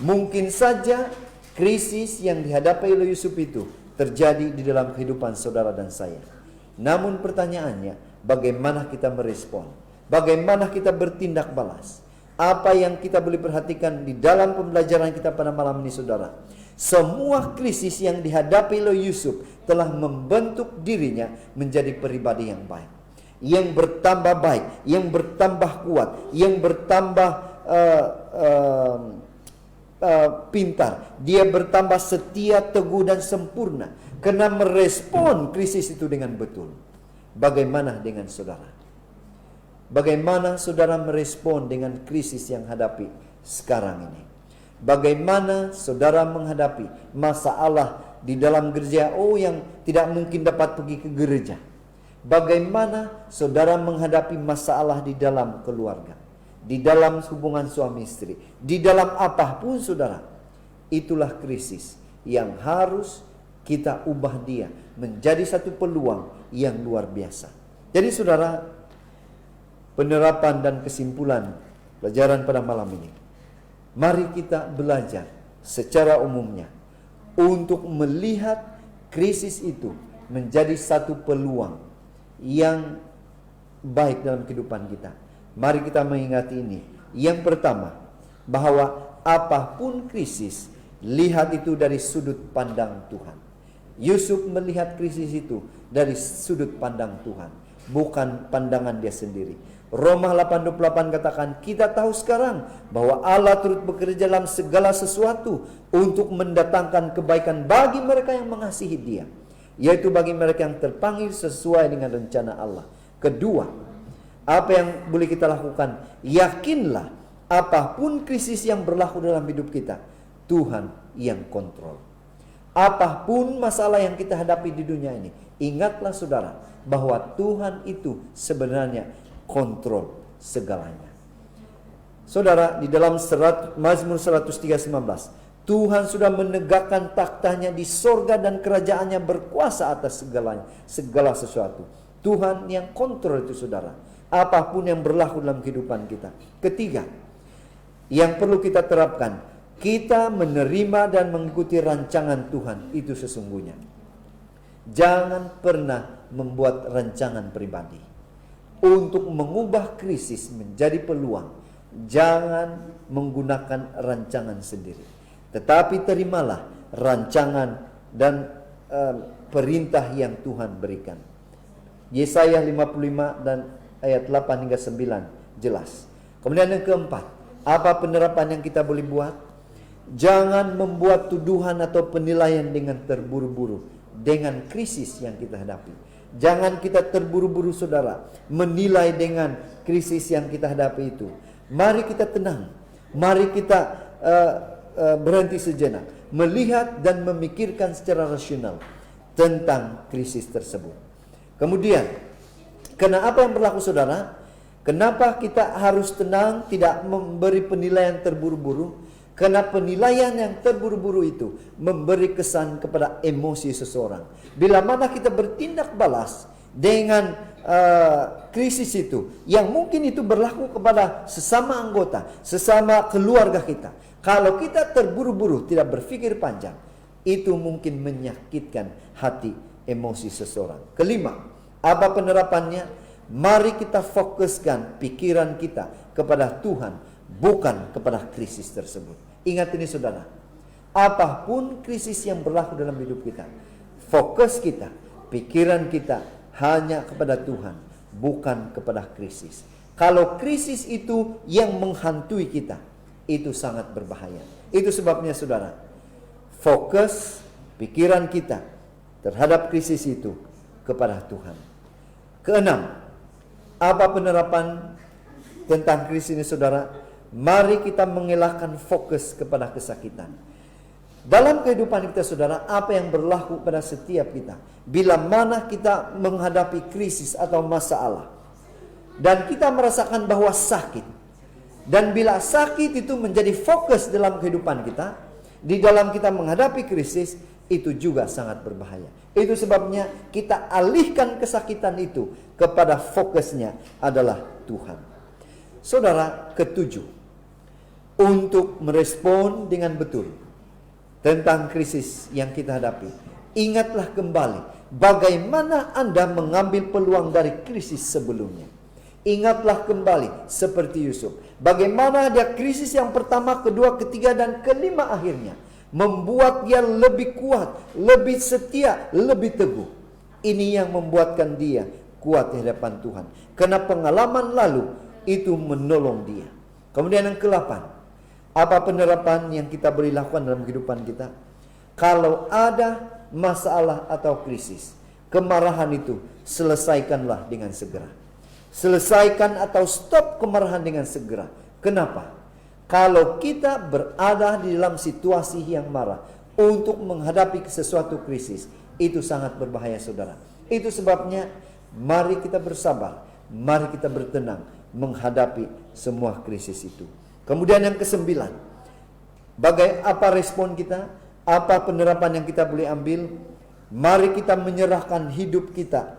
Mungkin saja krisis yang dihadapi oleh Yusuf itu terjadi di dalam kehidupan saudara dan saya. Namun pertanyaannya, bagaimana kita merespon? Bagaimana kita bertindak balas? Apa yang kita boleh perhatikan di dalam pembelajaran kita pada malam ini, saudara? Semua krisis yang dihadapi oleh Yusuf telah membentuk dirinya menjadi pribadi yang baik, yang bertambah baik, yang bertambah kuat, yang bertambah pintar. Dia bertambah setia, teguh, dan sempurna karena merespon krisis itu dengan betul. Bagaimana dengan saudara? Bagaimana saudara merespon dengan krisis yang hadapi sekarang ini? Bagaimana saudara menghadapi masalah di dalam gereja yang tidak mungkin dapat pergi ke gereja? Bagaimana saudara menghadapi masalah di dalam keluarga, di dalam hubungan suami istri, di dalam apapun saudara? Itulah krisis yang harus kita ubah dia menjadi satu peluang yang luar biasa. Jadi saudara, penerapan dan kesimpulan pelajaran pada malam ini, mari kita belajar secara umumnya untuk melihat krisis itu menjadi satu peluang yang baik dalam kehidupan kita. Mari kita mengingati ini. Yang pertama, bahwa apapun krisis, lihat itu dari sudut pandang Tuhan. Yusuf melihat krisis itu dari sudut pandang Tuhan, bukan pandangan dia sendiri. Roma 8:28 katakan, kita tahu sekarang bahwa Allah turut bekerja dalam segala sesuatu untuk mendatangkan kebaikan bagi mereka yang mengasihi Dia, yaitu bagi mereka yang terpanggil sesuai dengan rencana Allah. Kedua, apa yang boleh kita lakukan? Yakinlah apapun krisis yang berlaku dalam hidup kita, Tuhan yang kontrol. Apapun masalah yang kita hadapi di dunia ini, ingatlah saudara bahwa Tuhan itu sebenarnya kontrol segalanya. Saudara, di dalam Mazmur 103:19, Tuhan sudah menegakkan taktanya di sorga dan kerajaannya berkuasa atas segalanya, segala sesuatu. Tuhan yang kontrol itu saudara, apapun yang berlaku dalam kehidupan kita. Ketiga, yang perlu kita terapkan, kita menerima dan mengikuti rancangan Tuhan itu sesungguhnya. Jangan pernah membuat rancangan pribadi untuk mengubah krisis menjadi peluang. Jangan menggunakan rancangan sendiri, tetapi terimalah rancangan dan perintah yang Tuhan berikan. Yesaya 55 dan ayat 8 hingga 9 jelas. Kemudian yang keempat, apa penerapan yang kita boleh buat? Jangan membuat tuduhan atau penilaian dengan terburu-buru dengan krisis yang kita hadapi. Jangan kita terburu-buru saudara menilai dengan krisis yang kita hadapi itu. Mari kita tenang. Mari kita berhenti sejenak, melihat dan memikirkan secara rasional tentang krisis tersebut. Kemudian, kenapa yang berlaku saudara? Kenapa kita harus tenang, tidak memberi penilaian terburu-buru? Karena penilaian yang terburu-buru itu memberi kesan kepada emosi seseorang. Bila mana kita bertindak balas dengan krisis itu, yang mungkin itu berlaku kepada sesama anggota, sesama keluarga kita. Kalau kita terburu-buru, tidak berpikir panjang, itu mungkin menyakitkan hati emosi seseorang. Kelima, apa penerapannya? Mari kita fokuskan pikiran kita kepada Tuhan, bukan kepada krisis tersebut. Ingat ini saudara, apapun krisis yang berlaku dalam hidup kita, fokus kita, pikiran kita hanya kepada Tuhan, bukan kepada krisis. Kalau krisis itu yang menghantui kita, itu sangat berbahaya. Itu sebabnya saudara, fokus pikiran kita terhadap krisis itu kepada Tuhan. Keenam, apa penerapan tentang krisis ini saudara? Mari kita mengelakkan fokus kepada kesakitan. Dalam kehidupan kita saudara, apa yang berlaku pada setiap kita? Bila mana kita menghadapi krisis atau masalah, dan kita merasakan bahwa sakit, dan bila sakit itu menjadi fokus dalam kehidupan kita, di dalam kita menghadapi krisis, itu juga sangat berbahaya. Itu sebabnya kita alihkan kesakitan itu kepada fokusnya adalah Tuhan. Saudara, ketujuh, untuk merespon dengan betul tentang krisis yang kita hadapi, ingatlah kembali bagaimana Anda mengambil peluang dari krisis sebelumnya. Ingatlah kembali seperti Yusuf, bagaimana dia krisis yang pertama, kedua, ketiga, dan kelima akhirnya membuat dia lebih kuat, lebih setia, lebih teguh. Ini yang membuatkan dia kuat di hadapan Tuhan, karena pengalaman lalu itu menolong dia. Kemudian yang ke-8, apa penerapan yang kita boleh lakukan dalam kehidupan kita? Kalau ada masalah atau krisis, kemarahan itu selesaikanlah dengan segera. Selesaikan atau stop kemarahan dengan segera. Kenapa? Kalau kita berada di dalam situasi yang marah untuk menghadapi sesuatu krisis, itu sangat berbahaya saudara. Itu sebabnya mari kita bersabar, mari kita bertenang menghadapi semua krisis itu. Kemudian yang ke-9, apa respon kita? Apa penerapan yang kita boleh ambil? Mari kita menyerahkan hidup kita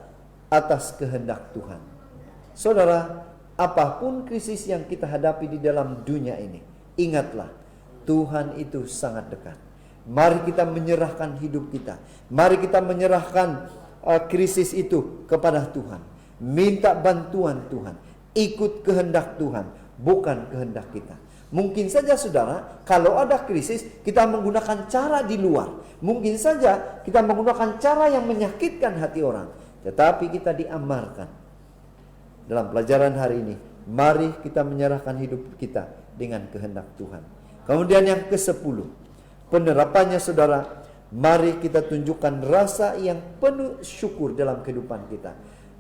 atas kehendak Tuhan. Saudara, apapun krisis yang kita hadapi di dalam dunia ini, ingatlah, Tuhan itu sangat dekat. Mari kita menyerahkan hidup kita. Mari kita menyerahkan krisis itu kepada Tuhan. Minta bantuan Tuhan. Ikut kehendak Tuhan, bukan kehendak kita. Mungkin saja saudara, kalau ada krisis, kita menggunakan cara di luar. Mungkin saja kita menggunakan cara yang menyakitkan hati orang. Tetapi kita diamarkan dalam pelajaran hari ini, mari kita menyerahkan hidup kita dengan kehendak Tuhan. Kemudian yang ke-10, penerapannya saudara, mari kita tunjukkan rasa yang penuh syukur dalam kehidupan kita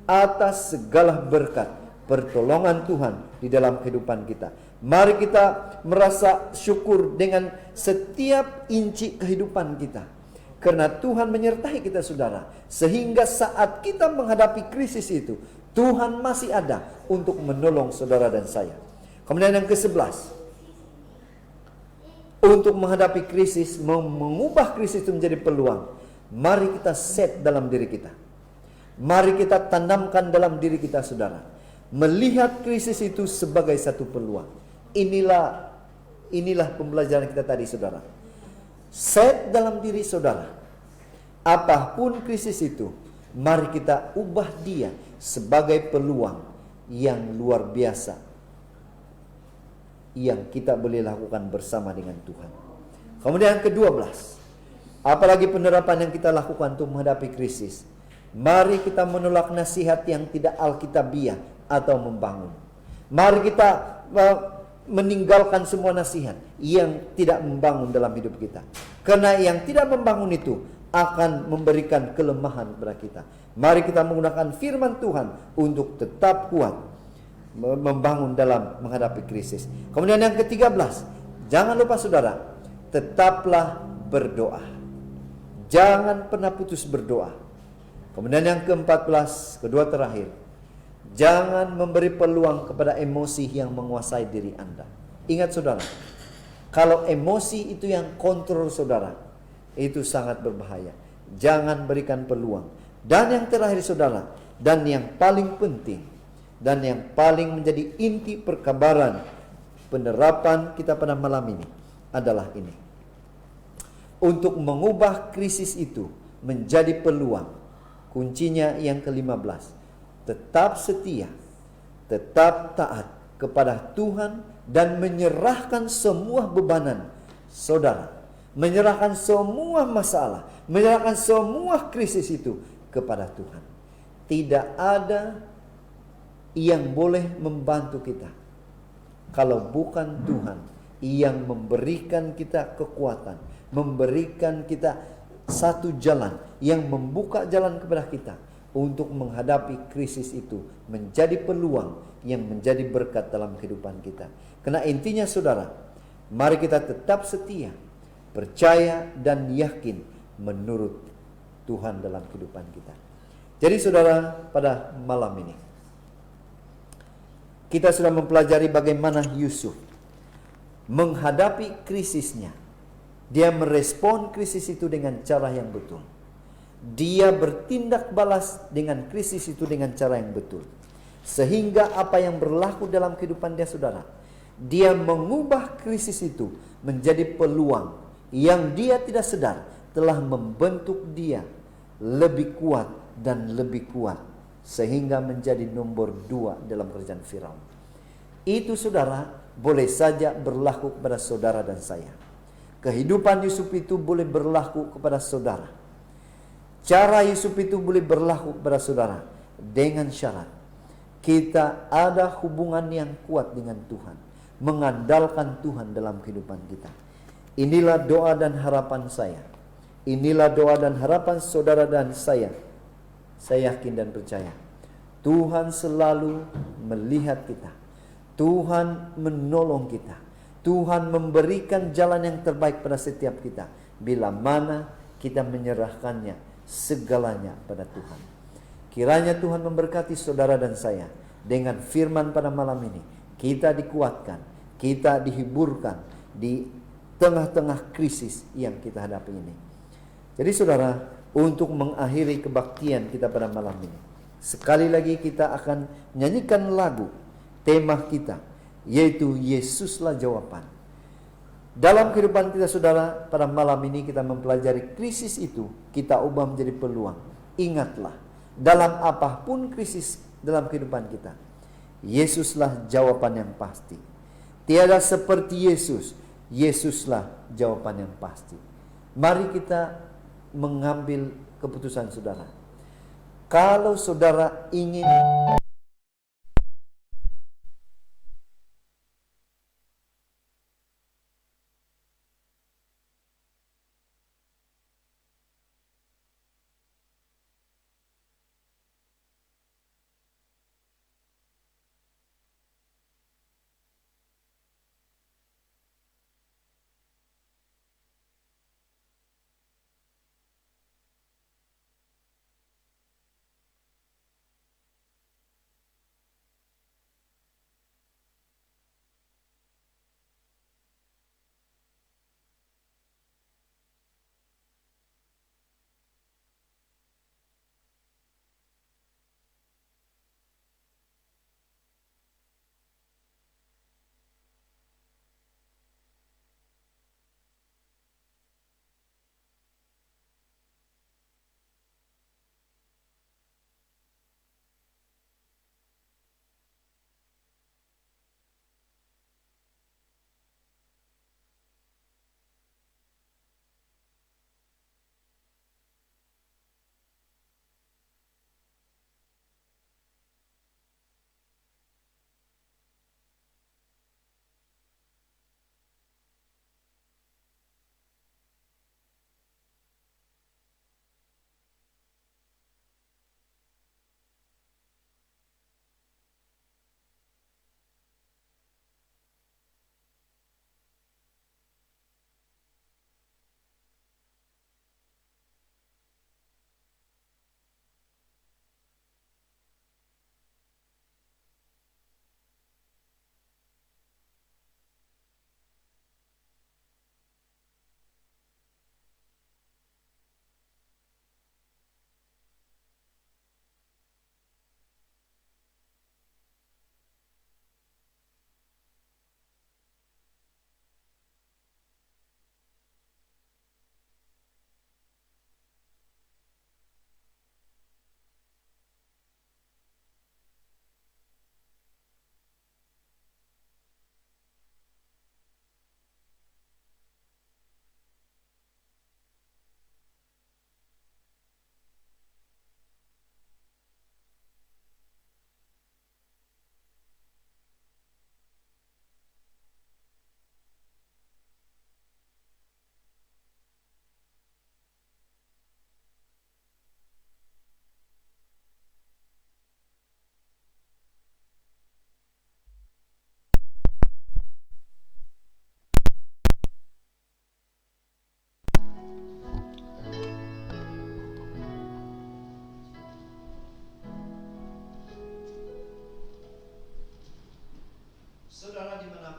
atas segala berkat pertolongan Tuhan di dalam kehidupan kita. Mari kita merasa syukur dengan setiap inci kehidupan kita, karena Tuhan menyertai kita saudara, sehingga saat kita menghadapi krisis itu, Tuhan masih ada untuk menolong saudara dan saya. Kemudian yang ke-11, untuk menghadapi krisis, mengubah krisis itu menjadi peluang, mari kita set dalam diri kita. Mari kita tanamkan dalam diri kita saudara, melihat krisis itu sebagai satu peluang. Inilah pembelajaran kita tadi saudara. Set dalam diri saudara, apapun krisis itu, mari kita ubah dia sebagai peluang yang luar biasa yang kita boleh lakukan bersama dengan Tuhan. Kemudian yang ke-12, apalagi penerapan yang kita lakukan untuk menghadapi krisis, mari kita menolak nasihat yang tidak alkitabiah atau membangun. Mari kita meninggalkan semua nasihat yang tidak membangun dalam hidup kita, karena yang tidak membangun itu akan memberikan kelemahan kepada kita. Mari kita menggunakan firman Tuhan untuk tetap kuat membangun dalam menghadapi krisis. Kemudian yang ke-13, jangan lupa saudara, tetaplah berdoa. Jangan pernah putus berdoa. Kemudian yang ke-14, kedua terakhir, jangan memberi peluang kepada emosi yang menguasai diri Anda. Ingat saudara, kalau emosi itu yang kontrol saudara, itu sangat berbahaya. Jangan berikan peluang. Dan yang terakhir saudara, dan yang paling penting, dan yang paling menjadi inti perkabaran penerapan kita pada malam ini adalah ini. Untuk mengubah krisis itu menjadi peluang, kuncinya yang ke-15. Tetap setia, tetap taat kepada Tuhan, dan menyerahkan semua bebanan saudara, menyerahkan semua masalah, menyerahkan semua krisis itu kepada Tuhan. Tidak ada yang boleh membantu kita kalau bukan Tuhan yang memberikan kita kekuatan, memberikan kita satu jalan, yang membuka jalan kepada kita untuk menghadapi krisis itu menjadi peluang yang menjadi berkat dalam kehidupan kita. Karena intinya saudara, mari kita tetap setia, percaya dan yakin menurut Tuhan dalam kehidupan kita. Jadi saudara, pada malam ini kita sudah mempelajari bagaimana Yusuf menghadapi krisisnya. Dia merespon krisis itu dengan cara yang betul. Dia bertindak balas dengan krisis itu dengan cara yang betul. Sehingga apa yang berlaku dalam kehidupan dia, saudara, dia mengubah krisis itu menjadi peluang yang dia tidak sadar telah membentuk dia lebih kuat dan lebih kuat, sehingga menjadi nomor 2 dalam kerajaan Firaun. Itu saudara boleh saja berlaku kepada saudara dan saya. Kehidupan Yusuf itu boleh berlaku kepada saudara. Cara Yusuf itu boleh berlaku kepada saudara dengan syarat kita ada hubungan yang kuat dengan Tuhan, mengandalkan Tuhan dalam kehidupan kita. Inilah doa dan harapan saya. Inilah doa dan harapan saudara dan saya. Saya yakin dan percaya Tuhan selalu melihat kita. Tuhan menolong kita. Tuhan memberikan jalan yang terbaik pada setiap kita bila mana kita menyerahkannya segalanya pada Tuhan. Kiranya Tuhan memberkati saudara dan saya dengan firman pada malam ini. Kita dikuatkan, kita dihiburkan di tengah-tengah krisis yang kita hadapi ini. Jadi saudara, untuk mengakhiri kebaktian kita pada malam ini, sekali lagi kita akan nyanyikan lagu tema kita, yaitu Yesuslah Jawaban. Dalam kehidupan kita saudara, pada malam ini kita mempelajari krisis itu, kita ubah menjadi peluang. Ingatlah, dalam apapun krisis dalam kehidupan kita, Yesuslah jawaban yang pasti. Tiada seperti Yesus, Yesuslah jawaban yang pasti. Mari kita mengambil keputusan saudara. Kalau saudara ingin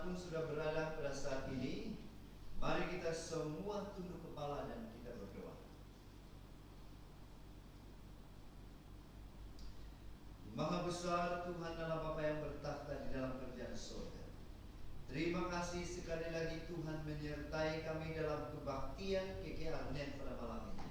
dimanapun sudah berada pada saat ini, mari kita semua tunduk kepala dan kita berdoa. Maha besar Tuhan Allah Bapa yang bertakhta di dalam kerajaan surga. Terima kasih sekali lagi Tuhan menyertai kami dalam kebaktian KKR.net pada malam ini.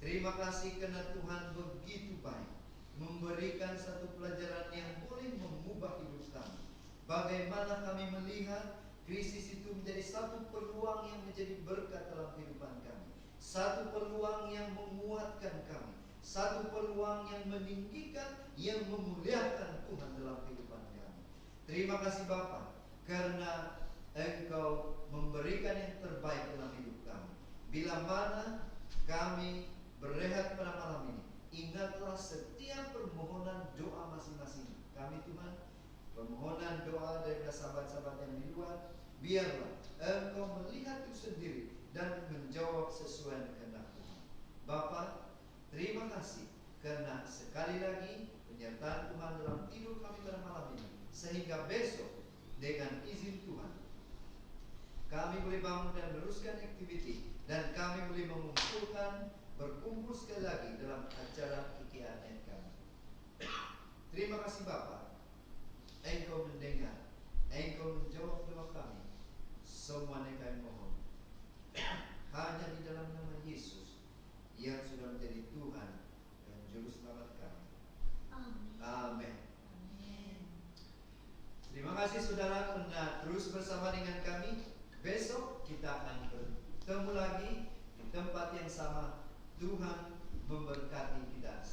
Terima kasih karena Tuhan begitu baik, memberikan satu pelajaran yang boleh mengubah hidup kami. Bagaimana kami melihat krisis itu menjadi satu peluang yang menjadi berkat dalam kehidupan kami, satu peluang yang menguatkan kami, satu peluang yang meninggikan, yang memuliakan Tuhan dalam kehidupan kami. Terima kasih Bapa, karena Engkau memberikan yang terbaik dalam hidup kami. Bila mana kami berehat pada malam ini, ingatlah setiap permohonan doa masing-masing kami Tuhan, permohonan doa dari sahabat-sahabat yang di luar. Biarlah Engkau melihat itu sendiri dan menjawab sesuai kehendak Tuhan. Bapa, terima kasih karena sekali lagi penyertaan Tuhan dalam tidur kami pada malam ini, sehingga besok dengan izin Tuhan kami boleh bangun dan meneruskan aktiviti, dan kami boleh berkumpul sekali lagi dalam acara KKR.net kami. Terima kasih Bapa, Engkau mendengar, Engkau menjawab doa kami. Semuanya kami mohon hanya di dalam nama Yesus yang sudah menjadi Tuhan dan Juru Selamat kami. Amin. Terima kasih saudara karena terus bersama dengan kami. Besok kita akan bertemu lagi di tempat yang sama. Tuhan memberkati kita.